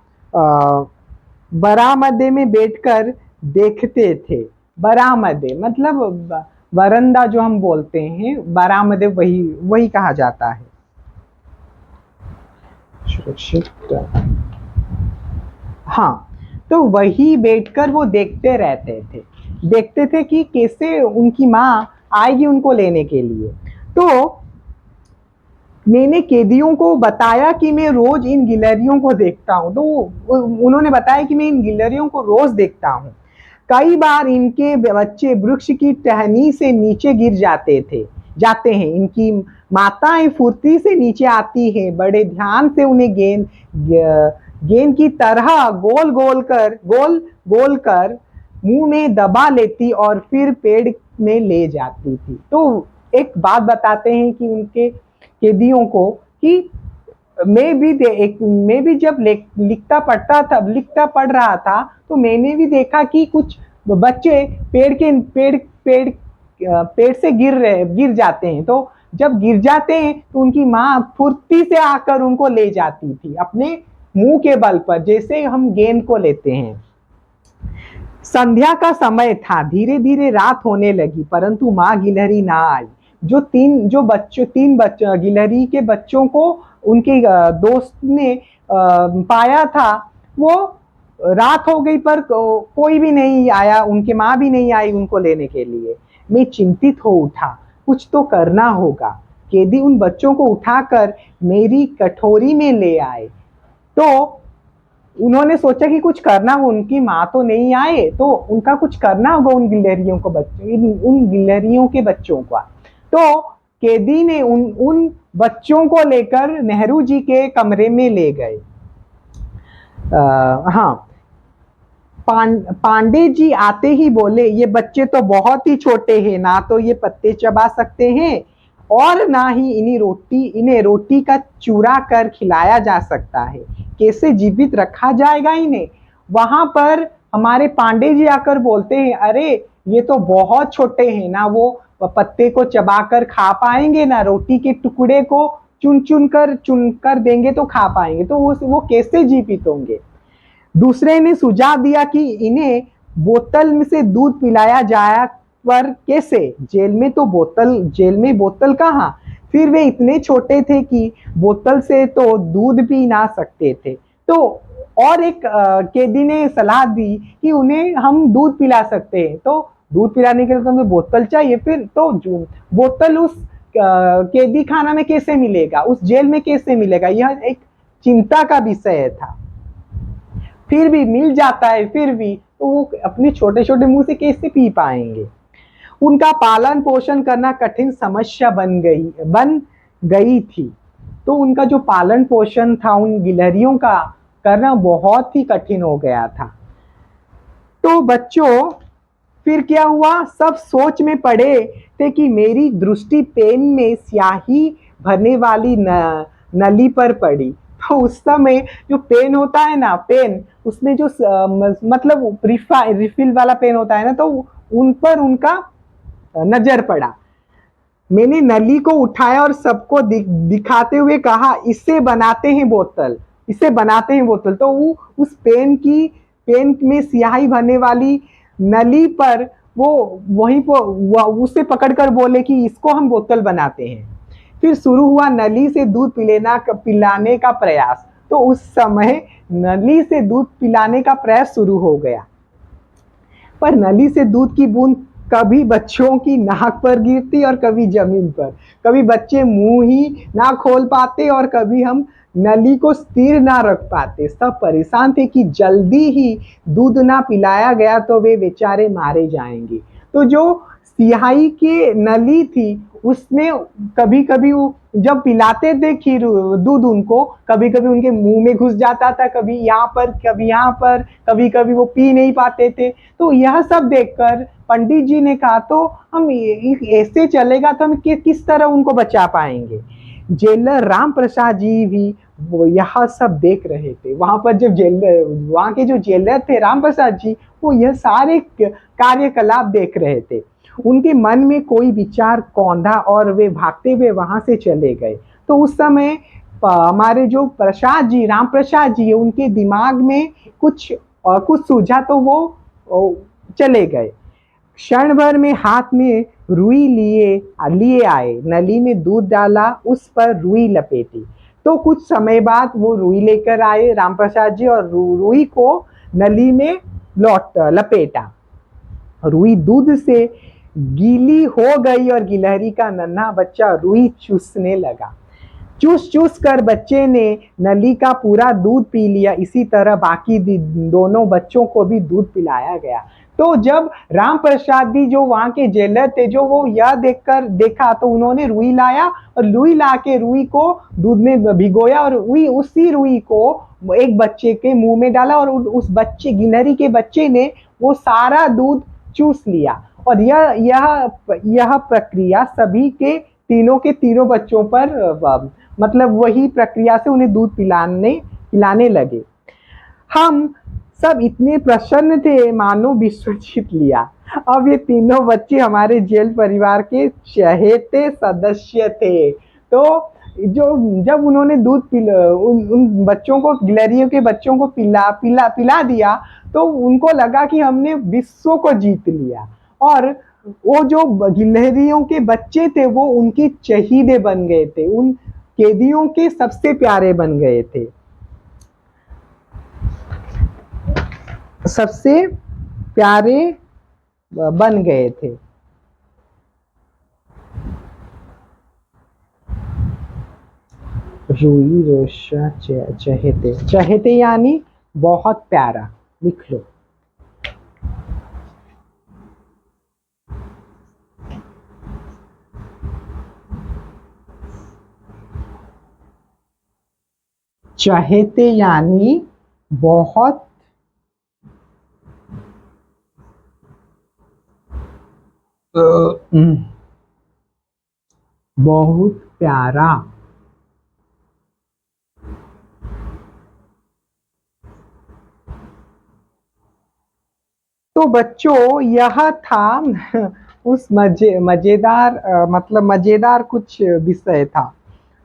[SPEAKER 1] बरामदे में बैठकर देखते थे। बरामदे मतलब बरंदा जो हम बोलते हैं, बरामदे वही वही कहा जाता है। सुरक्षित, हाँ, तो वही बैठकर वो देखते थे कि कैसे उनकी माँ आएगी उनको लेने के लिए। तो मैंने कैदियों को बताया कि मैं रोज इन गिलहरियों को देखता हूँ, तो उन्होंने बताया कि मैं इन गिलहरियों को रोज देखता हूँ। कई बार इनके बच्चे वृक्ष की टहनी से नीचे गिर जाते हैं। इनकी माताएं फुर्ती से नीचे आती हैं, बड़े ध्यान से उन्हें गेंद की तरह गोल गोल कर मुंह में दबा लेती और फिर पेड़ में ले जाती थी। तो एक बात बताते हैं कि उनके कैदियों को कि मैं भी जब लिखता पढ़ रहा था, तो मैंने भी देखा कि कुछ बच्चे पेड़ से गिर जाते हैं। तो जब गिर जाते हैं तो उनकी माँ फुर्ती से आकर उनको ले जाती थी अपने मुंह के बल पर, जैसे हम गेंद को लेते हैं। संध्या का समय था, धीरे धीरे रात होने लगी, परंतु माँ गिलहरी ना आई। तीन बच्चों गिलहरी के बच्चों को उनके दोस्त ने पाया था, वो रात हो गई पर कोई भी नहीं आया, उनके माँ भी नहीं आई उनको लेने के लिए। मैं चिंतित हो उठा, कुछ तो करना होगा। कैदी उन बच्चों को उठाकर मेरी कटोरी में ले आए। तो उन्होंने सोचा कि कुछ करना हो, उनकी माँ तो नहीं आए, तो उनका कुछ करना होगा उन गिलहरियों के बच्चों का। तो कैदी ने उन बच्चों को लेकर नेहरू जी के कमरे में ले गए। हाँ, पांडे जी आते ही बोले, ये बच्चे तो बहुत ही छोटे हैं, ना तो ये पत्ते चबा सकते हैं और ना ही इन्हें रोटी का चूरा कर खिलाया जा सकता है। कैसे जीवित रखा जाएगा इन्हें? वहां पर हमारे पांडे जी आकर बोलते हैं, अरे ये तो बहुत छोटे हैं, ना वो पत्ते को चबाकर खा पाएंगे, ना रोटी के टुकड़े को चुन कर देंगे तो खा पाएंगे, तो वो कैसे जीवित होंगे? दूसरे ने सुझाव दिया कि इन्हें बोतल में से दूध पिलाया जाए, पर कैसे? जेल में बोतल कहाँ? फिर वे इतने छोटे थे कि बोतल से तो दूध पी ना सकते थे। तो और एक कैदी ने सलाह दी कि उन्हें हम दूध पिला सकते हैं, तो दूध पिलाने के लिए तो हमें बोतल चाहिए। फिर तो बोतल उस कैदी खाना में कैसे मिलेगा, उस जेल में कैसे मिलेगा? यह एक चिंता का विषय था। फिर भी मिल जाता है, फिर भी तो वो अपने छोटे छोटे मुंह से कैसे पी पाएंगे? उनका पालन पोषण करना कठिन समस्या बन गई थी। तो उनका जो पालन पोषण था उन गिलहरियों का करना बहुत ही कठिन हो गया था। तो बच्चों फिर क्या हुआ? सब सोच में पड़े थे कि मेरी दृष्टि पेन में स्याही भरने वाली नली पर पड़ी। तो उस समय जो पेन होता है ना, पेन उसमें जो मतलब रिफिल वाला पेन होता है ना, तो उन पर उनका नजर पड़ा। मैंने नली को उठाया और सबको दिखाते हुए कहा, इसे बनाते हैं बोतल। तो वो उस पेन में स्याही भरने वाली नली पर वो वहीं पर उसे पकड़कर बोले कि इसको हम बोतल बनाते हैं। फिर शुरू हुआ नली से दूध पिलाने का प्रयास। तो उस समय नली से दूध पिलाने का प्रयास शुरू हो गया, पर नली से दूध की बूंद कभी बच्चों की नाक पर गिरती और कभी जमीन पर। कभी बच्चे मुंह ही ना खोल पाते और कभी हम नली को स्थिर ना रख पाते। सब परेशान थे कि जल्दी ही दूध ना पिलाया गया तो वे बेचारे मारे जाएंगे। तो जो सिहाई की नली थी उसमें कभी कभी वो जब पिलाते थे दूध उनको, कभी कभी उनके मुंह में घुस जाता था, कभी यहाँ पर कभी यहाँ पर, कभी कभी वो पी नहीं पाते थे। तो यह सब देखकर पंडित जी ने कहा, तो हम ऐसे चलेगा तो हम किस तरह उनको बचा पाएंगे? जेलर राम प्रसाद जी भी वो यह सब देख रहे थे। वहां पर जब वहां के जो जेलर थे राम प्रसाद जी, वो यह सारे कार्यकलाप देख रहे थे। उनके मन में कोई विचार कौंधा और वे भागते हुए वहां से चले गए। तो उस समय हमारे जो प्रसाद जी, राम प्रसाद जी, उनके दिमाग में कुछ सूझा तो वो चले गए। क्षण भर में हाथ में रुई लिए लिए आए, नली में दूध डाला, उस पर रुई लपेटी। तो कुछ समय बाद वो रुई लेकर आए राम प्रसाद जी, और रुई को नली में लपेटा। रुई दूध से गीली हो गई और गिलहरी का नन्हा बच्चा रुई चूसने लगा। चूस चूस कर बच्चे ने नली का पूरा दूध पी लिया। इसी तरह बाकी दोनों बच्चों को भी दूध पिलाया गया। तो जब राम प्रसाद जी जो वहां के जेलर थे, जो वो यह देखा तो उन्होंने रुई लाया और रुई ला के रुई को दूध में भिगोया और उसी रुई को एक बच्चे के मुंह में डाला और उस बच्चे, गिलहरी के बच्चे ने वो सारा दूध चूस लिया। और यह प्रक्रिया सभी के तीनों बच्चों पर मतलब वही प्रक्रिया से उन्हें दूध पिलाने लगे। हम सब इतने प्रसन्न थे मानो विश्व जीत लिया। अब ये तीनों बच्चे हमारे जेल परिवार के चहेते सदस्य थे। तो जब उन्होंने दूध उन बच्चों को, गिलहरियों के बच्चों को पिला दिया, तो उनको लगा कि हमने विश्व को जीत लिया। और वो जो गिलहरियों के बच्चे थे वो उनके चहीते बन गए थे, उन कैदियों के सबसे प्यारे बन गए थे, सबसे प्यारे बन गए थे। रूई रोशा चहेते, चहेते यानी बहुत प्यारा, लिख लो। चहेते यानी बहुत बहुत प्यारा। तो बच्चों यह था उस मजेदार मतलब मजेदार कुछ विषय था।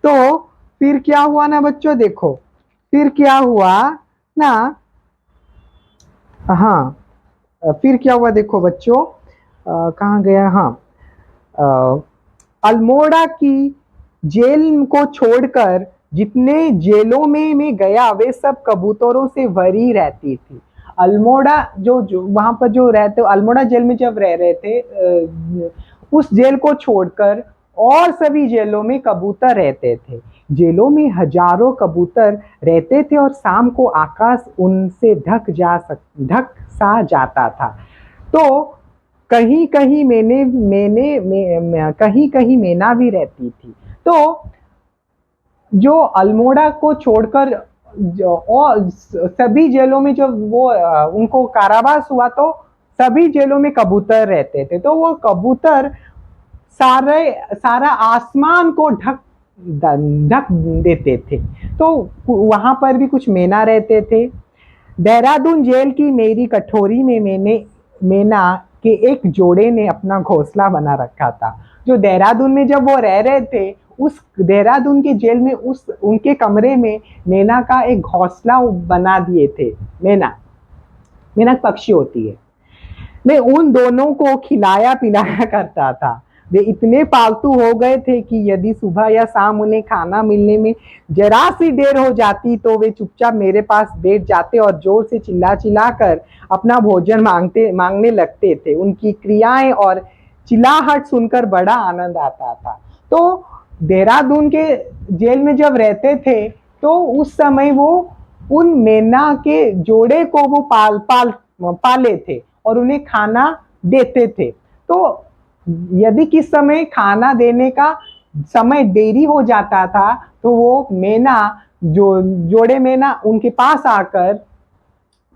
[SPEAKER 1] तो फिर क्या हुआ ना बच्चों, देखो फिर क्या हुआ ना, हाँ फिर क्या हुआ देखो बच्चों, कहाँ गया, हाँ अल्मोड़ा की जेल को छोड़कर जितने जेलों में मैं गया वे सब कबूतरों से भरी रहती थी। अल्मोड़ा जो वहां पर जो रहते, अल्मोड़ा जेल में जब रह रहे थे, उस जेल को छोड़कर और सभी जेलों में कबूतर रहते थे। जेलों में हजारों कबूतर रहते थे और शाम को आकाश उनसे ढक सा जाता था। तो कहीं कहीं कहीं कहीं मैना भी रहती थी। तो जो अल्मोड़ा को छोड़कर और सभी जेलों में जब वो उनको कारावास हुआ तो सभी जेलों में कबूतर रहते थे। तो वो कबूतर सारा आसमान को ढक देते थे। तो वहां पर भी कुछ मैना रहते थे। देहरादून जेल की मेरी कटोरी में मैना के एक जोड़े ने अपना घोंसला बना रखा था। जो देहरादून में जब वो रह रहे थे, उस देहरादून के जेल में उनके कमरे में मैना का एक घोंसला बना दिए थे। मैना पक्षी होती है। मैं उन दोनों को खिलाया पिलाया करता था। वे इतने पालतू हो गए थे कि यदि सुबह या शाम उन्हें खाना मिलने में जरा सी देर हो जाती तो वे चुपचाप मेरे पास बैठ जाते और जोर से चिल्ला कर अपना भोजन मांगने लगते थे। उनकी क्रियाएं और चिल्लाहट सुनकर बड़ा आनंद आता था। तो देहरादून के जेल में जब रहते थे तो उस समय वो उन मैना के जोड़े को वो पाले थे और उन्हें खाना देते थे। तो यदि किस समय खाना देने का समय देरी हो जाता था तो वो मैना, जो जोड़े मैना उनके पास आकर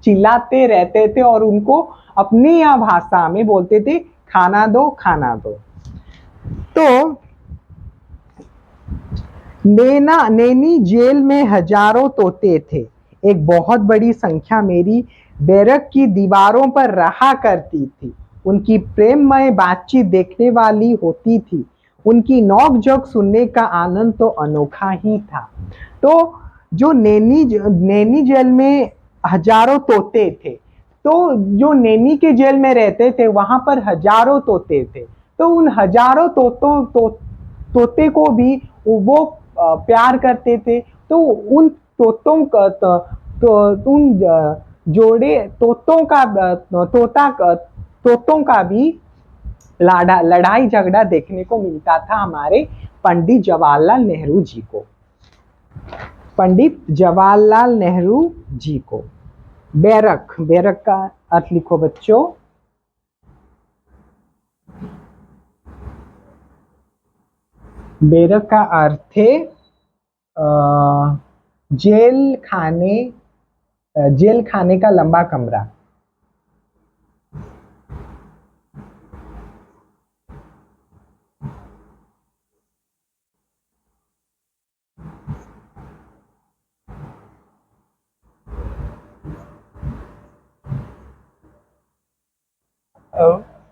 [SPEAKER 1] चिल्लाते रहते थे और उनको अपनी यहाँ भाषा में बोलते थे, खाना दो खाना दो। तो नैनी जेल में हजारों तोते थे। एक बहुत बड़ी संख्या मेरी बैरक की दीवारों पर रहा करती थी। उनकी प्रेममय बातचीत देखने वाली होती थी। उनकी नोक-झोंक सुनने का आनंद तो अनोखा ही था। तो जो नैनी जेल में हजारों तोते थे, तो जो नैनी के जेल में रहते थे वहां पर हजारों तोते थे। तो उन हजारों तोते को भी वो प्यार करते थे। तो उन तोतों का उन जोड़े तोतों का भी लड़ाई झगड़ा देखने को मिलता था हमारे पंडित जवाहरलाल नेहरू जी को। पंडित जवाहरलाल नेहरू जी को। बैरक, बैरक का अर्थ लिखो बच्चों। बैरक का अर्थ है जेल खाने का लंबा कमरा।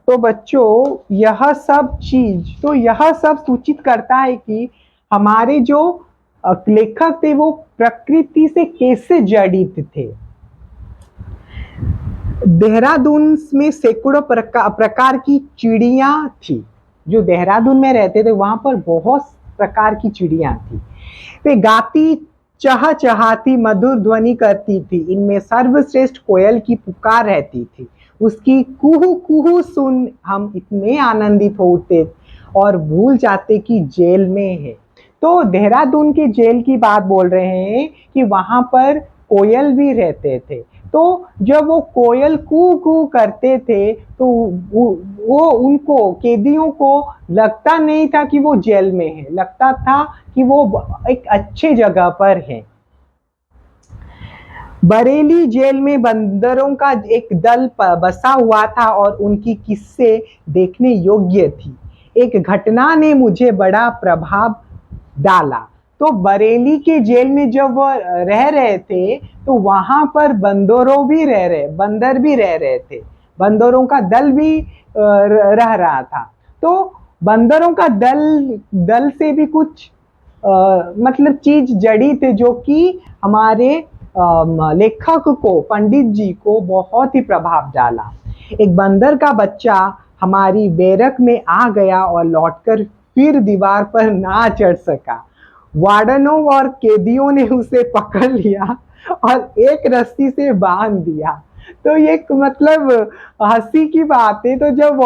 [SPEAKER 1] तो बच्चों यह सब सूचित करता है कि हमारे जो लेखक थे वो प्रकृति से कैसे जड़ित थे। देहरादून में सैकड़ों प्रकार की चिड़िया थी। जो देहरादून में रहते थे वहां पर बहुत प्रकार की चिड़िया थी। वे गाती चहचहाती मधुर ध्वनि करती थी। इनमें सर्वश्रेष्ठ कोयल की पुकार रहती थी। उसकी कुहू कुहू सुन हम इतने आनंदित होते और भूल जाते कि जेल में है। तो देहरादून के जेल की बात बोल रहे हैं कि वहां पर कोयल भी रहते थे। तो जब वो कोयल कू कू करते थे तो वो उनको कैदियों को लगता नहीं था कि वो जेल में है, लगता था कि वो एक अच्छे जगह पर है। बरेली जेल में बंदरों का एक दल बसा हुआ था और उनकी किस्से देखने योग्य थी। एक घटना ने मुझे बड़ा प्रभाव डाला। तो बरेली के जेल में जब वो रह रहे थे तो वहां पर बंदर भी रह रहे थे। बंदरों का दल भी रह रहा था। तो बंदरों का दल से भी कुछ मतलब चीज जड़ी थे जो कि हमारे लेखक को, पंडित जी को बहुत ही प्रभाव डाला। एक बंदर का बच्चा हमारी बैरक में आ गया और लौटकर फिर दीवार पर ना चढ़ सका। वार्डनों और कैदियों ने उसे पकड़ लिया और एक रस्सी से बांध दिया। तो ये मतलब हंसी की बात है। तो जब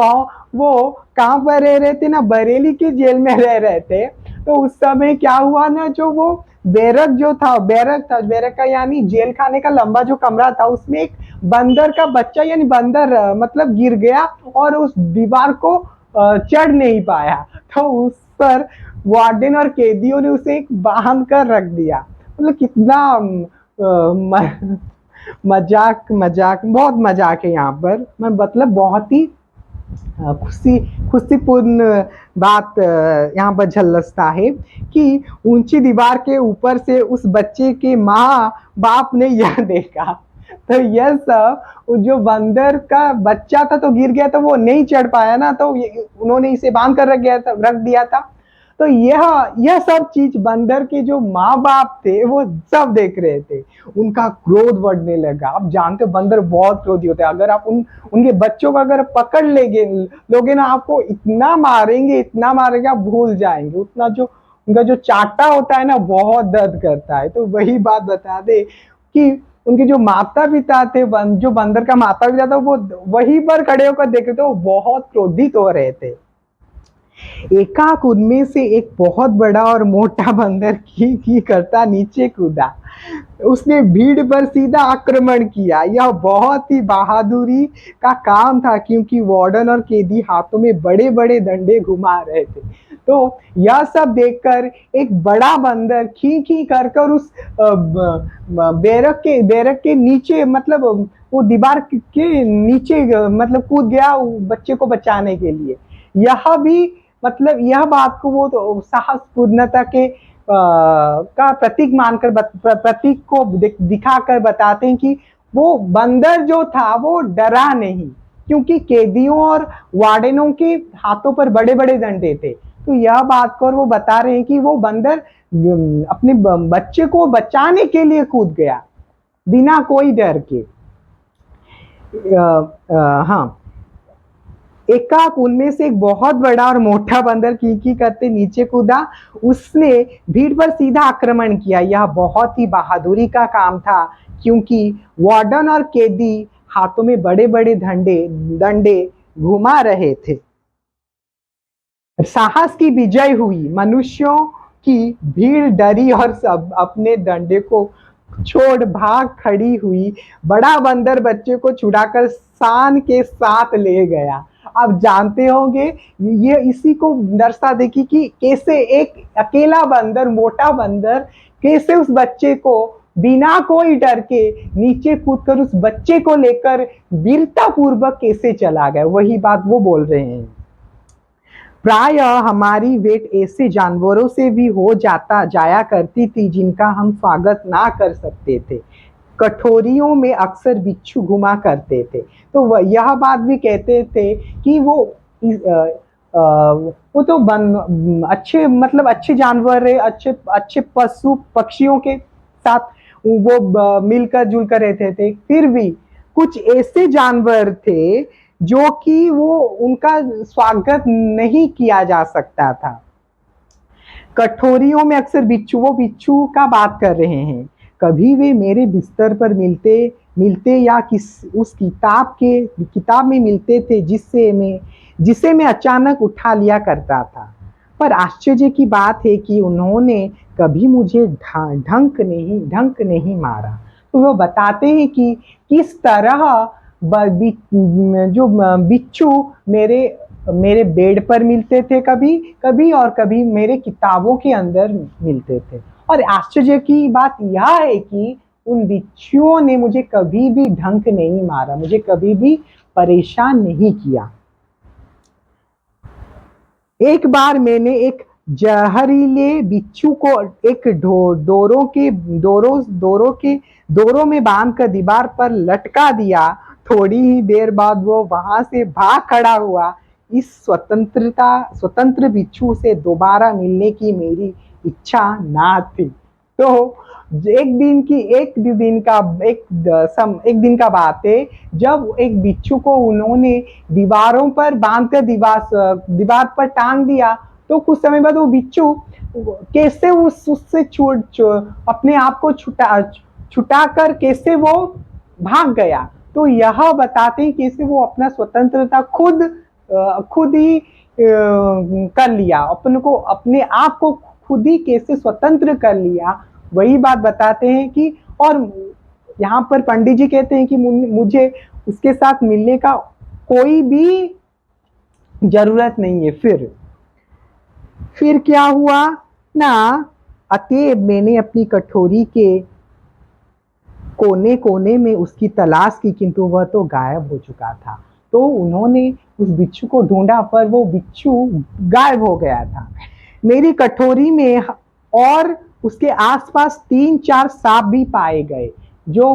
[SPEAKER 1] वो कहाँ पर रह रहे थे ना, बरेली के जेल में रह रहे थे। तो उस समय क्या हुआ ना, जो वो बैरक का यानी जेल खाने का लंबा जो कमरा था उसमें एक बंदर का बच्चा यानी बंदर मतलब गिर गया और उस दीवार को चढ़ नहीं पाया। तो उस पर वार्डन और कैदियों ने उसे एक बांध कर रख दिया। मतलब कितना मजाक बहुत मजाक है यहाँ पर। मैं मतलब बहुत ही खुशीपूर्ण बात यहाँ पर झलसता है कि ऊंची दीवार के ऊपर से उस बच्चे के माँ बाप ने यह देखा। तो यह सब जो बंदर का बच्चा था तो गिर गया, तो वो नहीं चढ़ पाया ना, तो उन्होंने इसे बांध कर रख दिया था। तो यह सब चीज बंदर के जो माँ बाप थे वो सब देख रहे थे। उनका क्रोध बढ़ने लगा। आप जानते हो बंदर बहुत क्रोधी होते हैं। अगर आप उनके बच्चों को अगर पकड़ लोगे ना, आपको इतना मारेंगे आप भूल जाएंगे। उतना जो उनका जो चाटा होता है ना बहुत दर्द करता है। तो वही बात बता दे कि उनके जो माता पिता थे, जो बंदर का माता पिता था, वो वहीं पर खड़े होकर देख रहे थे। वो बहुत क्रोधित हो रहे थे। एकाक उनमें से एक बहुत बड़ा और मोटा बंदर की करता नीचे कूदा। उसने भीड़ पर सीधा आक्रमण किया। यह बहुत ही बहादुरी का काम था क्योंकि वार्डन और कैदी हाथों में बड़े बड़े डंडे घुमा रहे थे। तो यह सब देखकर एक बड़ा बंदर खी कर उस बैरक के नीचे मतलब वो दीवार के नीचे मतलब कूद गया बच्चे को बचाने के लिए। यह भी मतलब यह बात को वो तो साहस पूर्णता के का प्रतीक मानकर प्रतीक को दिखाकर बताते हैं कि वो बंदर जो था वो डरा नहीं, क्योंकि कैदियों और वार्डनों के हाथों पर बड़े बड़े डंडे थे। तो यह बात कर वो बता रहे हैं कि वो बंदर अपने बच्चे को बचाने के लिए कूद गया बिना कोई डर के। हाँ, एकाक उनमें से एक बहुत बड़ा और मोटा बंदर की करते नीचे कूदा। उसने भीड़ पर सीधा आक्रमण किया। यह बहुत ही बहादुरी का काम था, क्योंकि वार्डन और कैदी हाथों में बड़े बड़े डंडे घुमा रहे थे। साहस की विजय हुई। मनुष्यों की भीड़ डरी और सब अपने डंडे को छोड़ भाग खड़ी हुई। बड़ा बंदर बच्चे को छुड़ाकर शान के साथ ले गया। आप जानते होंगे, ये इसी को दर्शा देखी कि कैसे एक अकेला बंदर, मोटा बंदर, कैसे उस बच्चे को बिना कोई डर के नीचे कूदकर उस बच्चे को लेकर वीरता पूर्वक कैसे चला गया। वही बात वो बोल रहे हैं। प्राय हमारी वेट ऐसे जानवरों से भी हो जाया करती थी जिनका हम स्वागत ना कर सकते थे। कठोरियों में अक्सर बिच्छू घुमा करते थे। तो यह बात भी कहते थे कि वो तो अच्छे, मतलब अच्छे जानवर है, अच्छे अच्छे पशु पक्षियों के साथ वो मिलकर जुलकर रहते थे। फिर भी कुछ ऐसे जानवर थे जो कि वो उनका स्वागत नहीं किया जा सकता था। कठोरियों में अक्सर वो बिच्छू का बात कर रहे हैं। कभी वे मेरे बिस्तर पर मिलते या उस किताब में मिलते थे जिसे मैं अचानक उठा लिया करता था। पर आश्चर्य की बात है कि उन्होंने कभी मुझे ढंक नहीं मारा। तो वो बताते हैं कि किस तरह जो बिच्छू मेरे बेड पर मिलते थे कभी कभी, और कभी मेरे किताबों के अंदर मिलते थे। और आश्चर्य की बात यह है कि उन बिच्छुओं ने मुझे कभी भी ढंक नहीं मारा, मुझे कभी भी परेशान नहीं किया। एक बार मैंने एक जहरीले बिच्छू को एक दोरों में बांधकर दीवार पर लटका दिया। थोड़ी ही देर बाद वो वहां से भाग खड़ा हुआ। इस स्वतंत्र बिच्छू से दोबारा मिलने की मेरी इच्छा ना थी। तो एक दिन का बात है, जब एक बिच्छू को उन्होंने दीवारों पर बांधकर दीवार पर टांग दिया। तो कुछ समय बाद वो बिच्छू कैसे उससे अपने आप को छुटा कर कैसे वो भाग गया। तो यह बताते हैं कैसे वो अपना स्वतंत्रता खुद ही कर लिया, अपने आप को खुद ही कैसे स्वतंत्र कर लिया। वही बात बताते हैं कि, और यहाँ पर पंडित जी कहते हैं कि मुझे उसके साथ मिलने का कोई भी जरूरत नहीं है। फिर क्या हुआ ना, अतएव मैंने अपनी कठोरी के कोने कोने में उसकी तलाश की, किंतु वह तो गायब हो चुका था। तो उन्होंने उस बिच्छू को ढूंढा, पर वो बिच्छू गायब हो गया था। मेरी कटोरी में और उसके आसपास 3-4 सांप भी पाए गए। जो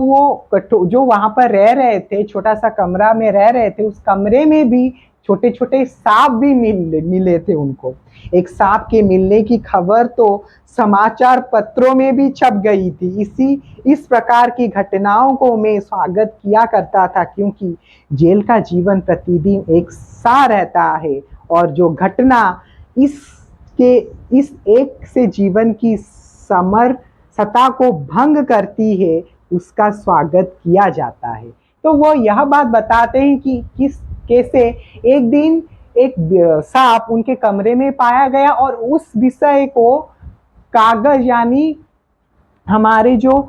[SPEAKER 1] वहां पर रह रहे थे, छोटा सा कमरा में रह रहे थे, उस कमरे में भी छोटे छोटे सांप भी मिले थे उनको। एक सांप के मिलने की खबर तो समाचार पत्रों में भी छप गई थी। इस प्रकार की घटनाओं को मैं स्वागत किया करता था, क्योंकि जेल का जीवन प्रतिदिन एक सा रहता है, और जो घटना इस एक से जीवन की समरसता को भंग करती है, उसका स्वागत किया जाता है। तो वो यह बात बताते हैं कि कैसे एक दिन एक सांप उनके कमरे में पाया गया, और उस विषय को कागज यानी हमारे जो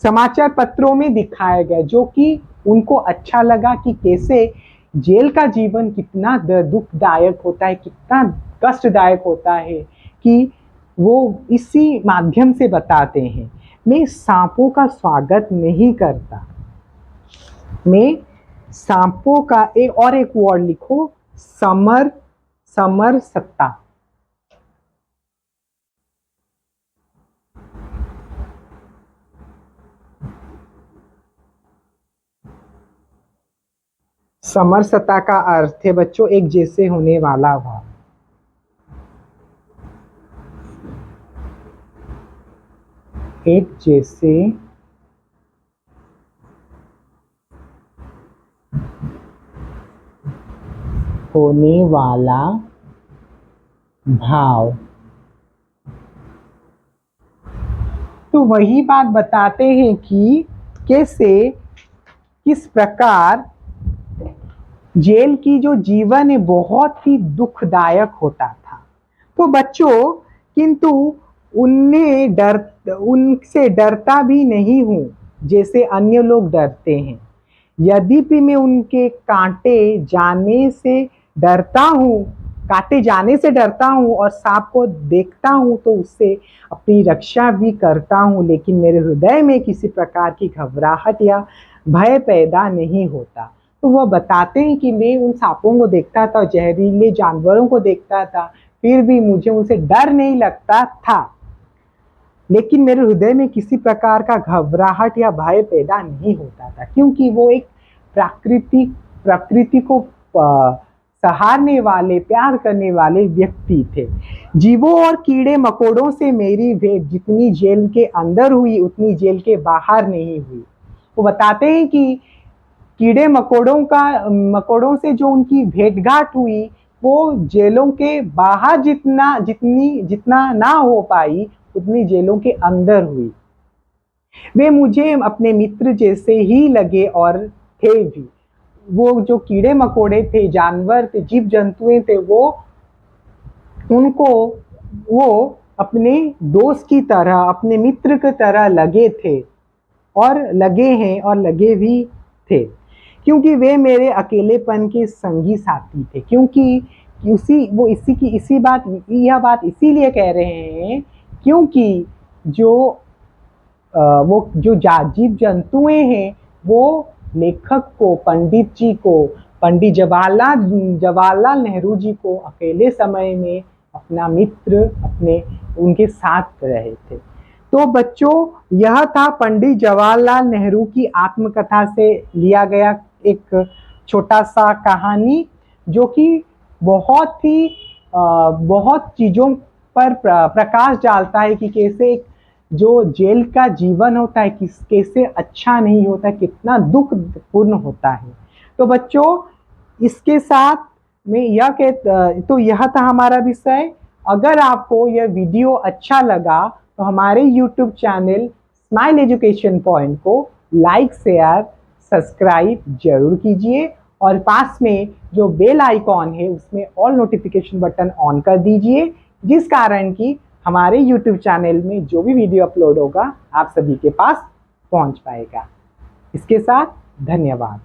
[SPEAKER 1] समाचार पत्रों में दिखाया गया, जो कि उनको अच्छा लगा कि कैसे जेल का जीवन कितना दुखदायक होता है, कितना कष्टदायक होता है, कि वो इसी माध्यम से बताते हैं। मैं सांपों का स्वागत नहीं करता, मैं सांपों का एक वर्ड लिखो, समरसता। समरसता का अर्थ है बच्चों एक जैसे होने वाला भाव। एक जैसे होने वाला भाव। तो वही बात बताते हैं कि कैसे किस प्रकार जेल की जो जीवन है बहुत ही दुखदायक होता था। तो बच्चों किंतु उनसे डरता भी नहीं हूँ जैसे अन्य लोग डरते हैं। यद्यपि मैं उनके काटे जाने से डरता हूँ और सांप को देखता हूँ तो उससे अपनी रक्षा भी करता हूँ, लेकिन मेरे हृदय में किसी प्रकार की घबराहट या भय पैदा नहीं होता। तो वह बताते हैं कि मैं उन सांपों को देखता था, जहरीले जानवरों को देखता था, फिर भी मुझे उनसे डर नहीं लगता था, लेकिन मेरे हृदय में किसी प्रकार का घबराहट या भय पैदा नहीं होता था, क्योंकि वो एक प्रकृति को सहारने वाले, प्यार करने वाले व्यक्ति थे। जीवों और कीड़े मकोड़ों से मेरी भेंट जितनी जेल के अंदर हुई उतनी जेल के बाहर नहीं हुई। वो बताते हैं कि कीड़े मकोड़ों से जो उनकी भेंटघाट हुई वो जेलों के बाहर जितना ना हो पाई उतनी जेलों के अंदर हुई। वे मुझे अपने मित्र जैसे ही लगे और थे भी। वो जो कीड़े मकोड़े थे, जानवर थे, जीव जंतुएं थे, वो अपने दोस्त की तरह, अपने मित्र की तरह लगे थे और लगे हैं और लगे भी थे, क्योंकि वे मेरे अकेलेपन के संगी साथी थे। क्योंकि यह बात इसीलिए कह रहे हैं क्योंकि वो जो जीव जंतुएं हैं वो लेखक को, पंडित जवाहरलाल नेहरू जी को अकेले समय में अपना मित्र उनके साथ रहे थे। तो बच्चों यह था पंडित जवाहरलाल नेहरू की आत्मकथा से लिया गया एक छोटा सा कहानी, जो कि बहुत चीज़ों पर प्रकाश डालता है कि कैसे जो जेल का जीवन होता है कैसे अच्छा नहीं होता, कितना दुखपूर्ण होता है। तो बच्चों इसके साथ में यह था हमारा विषय। अगर आपको यह वीडियो अच्छा लगा तो हमारे YouTube channel smile education point को लाइक, शेयर, सब्सक्राइब जरूर कीजिए और पास में जो बेल आइकॉन है उसमें ऑल नोटिफिकेशन बटन ऑन कर दीजिए, जिस कारण कि हमारे YouTube चैनल में जो भी वीडियो अपलोड होगा आप सभी के पास पहुंच पाएगा। इसके साथ धन्यवाद।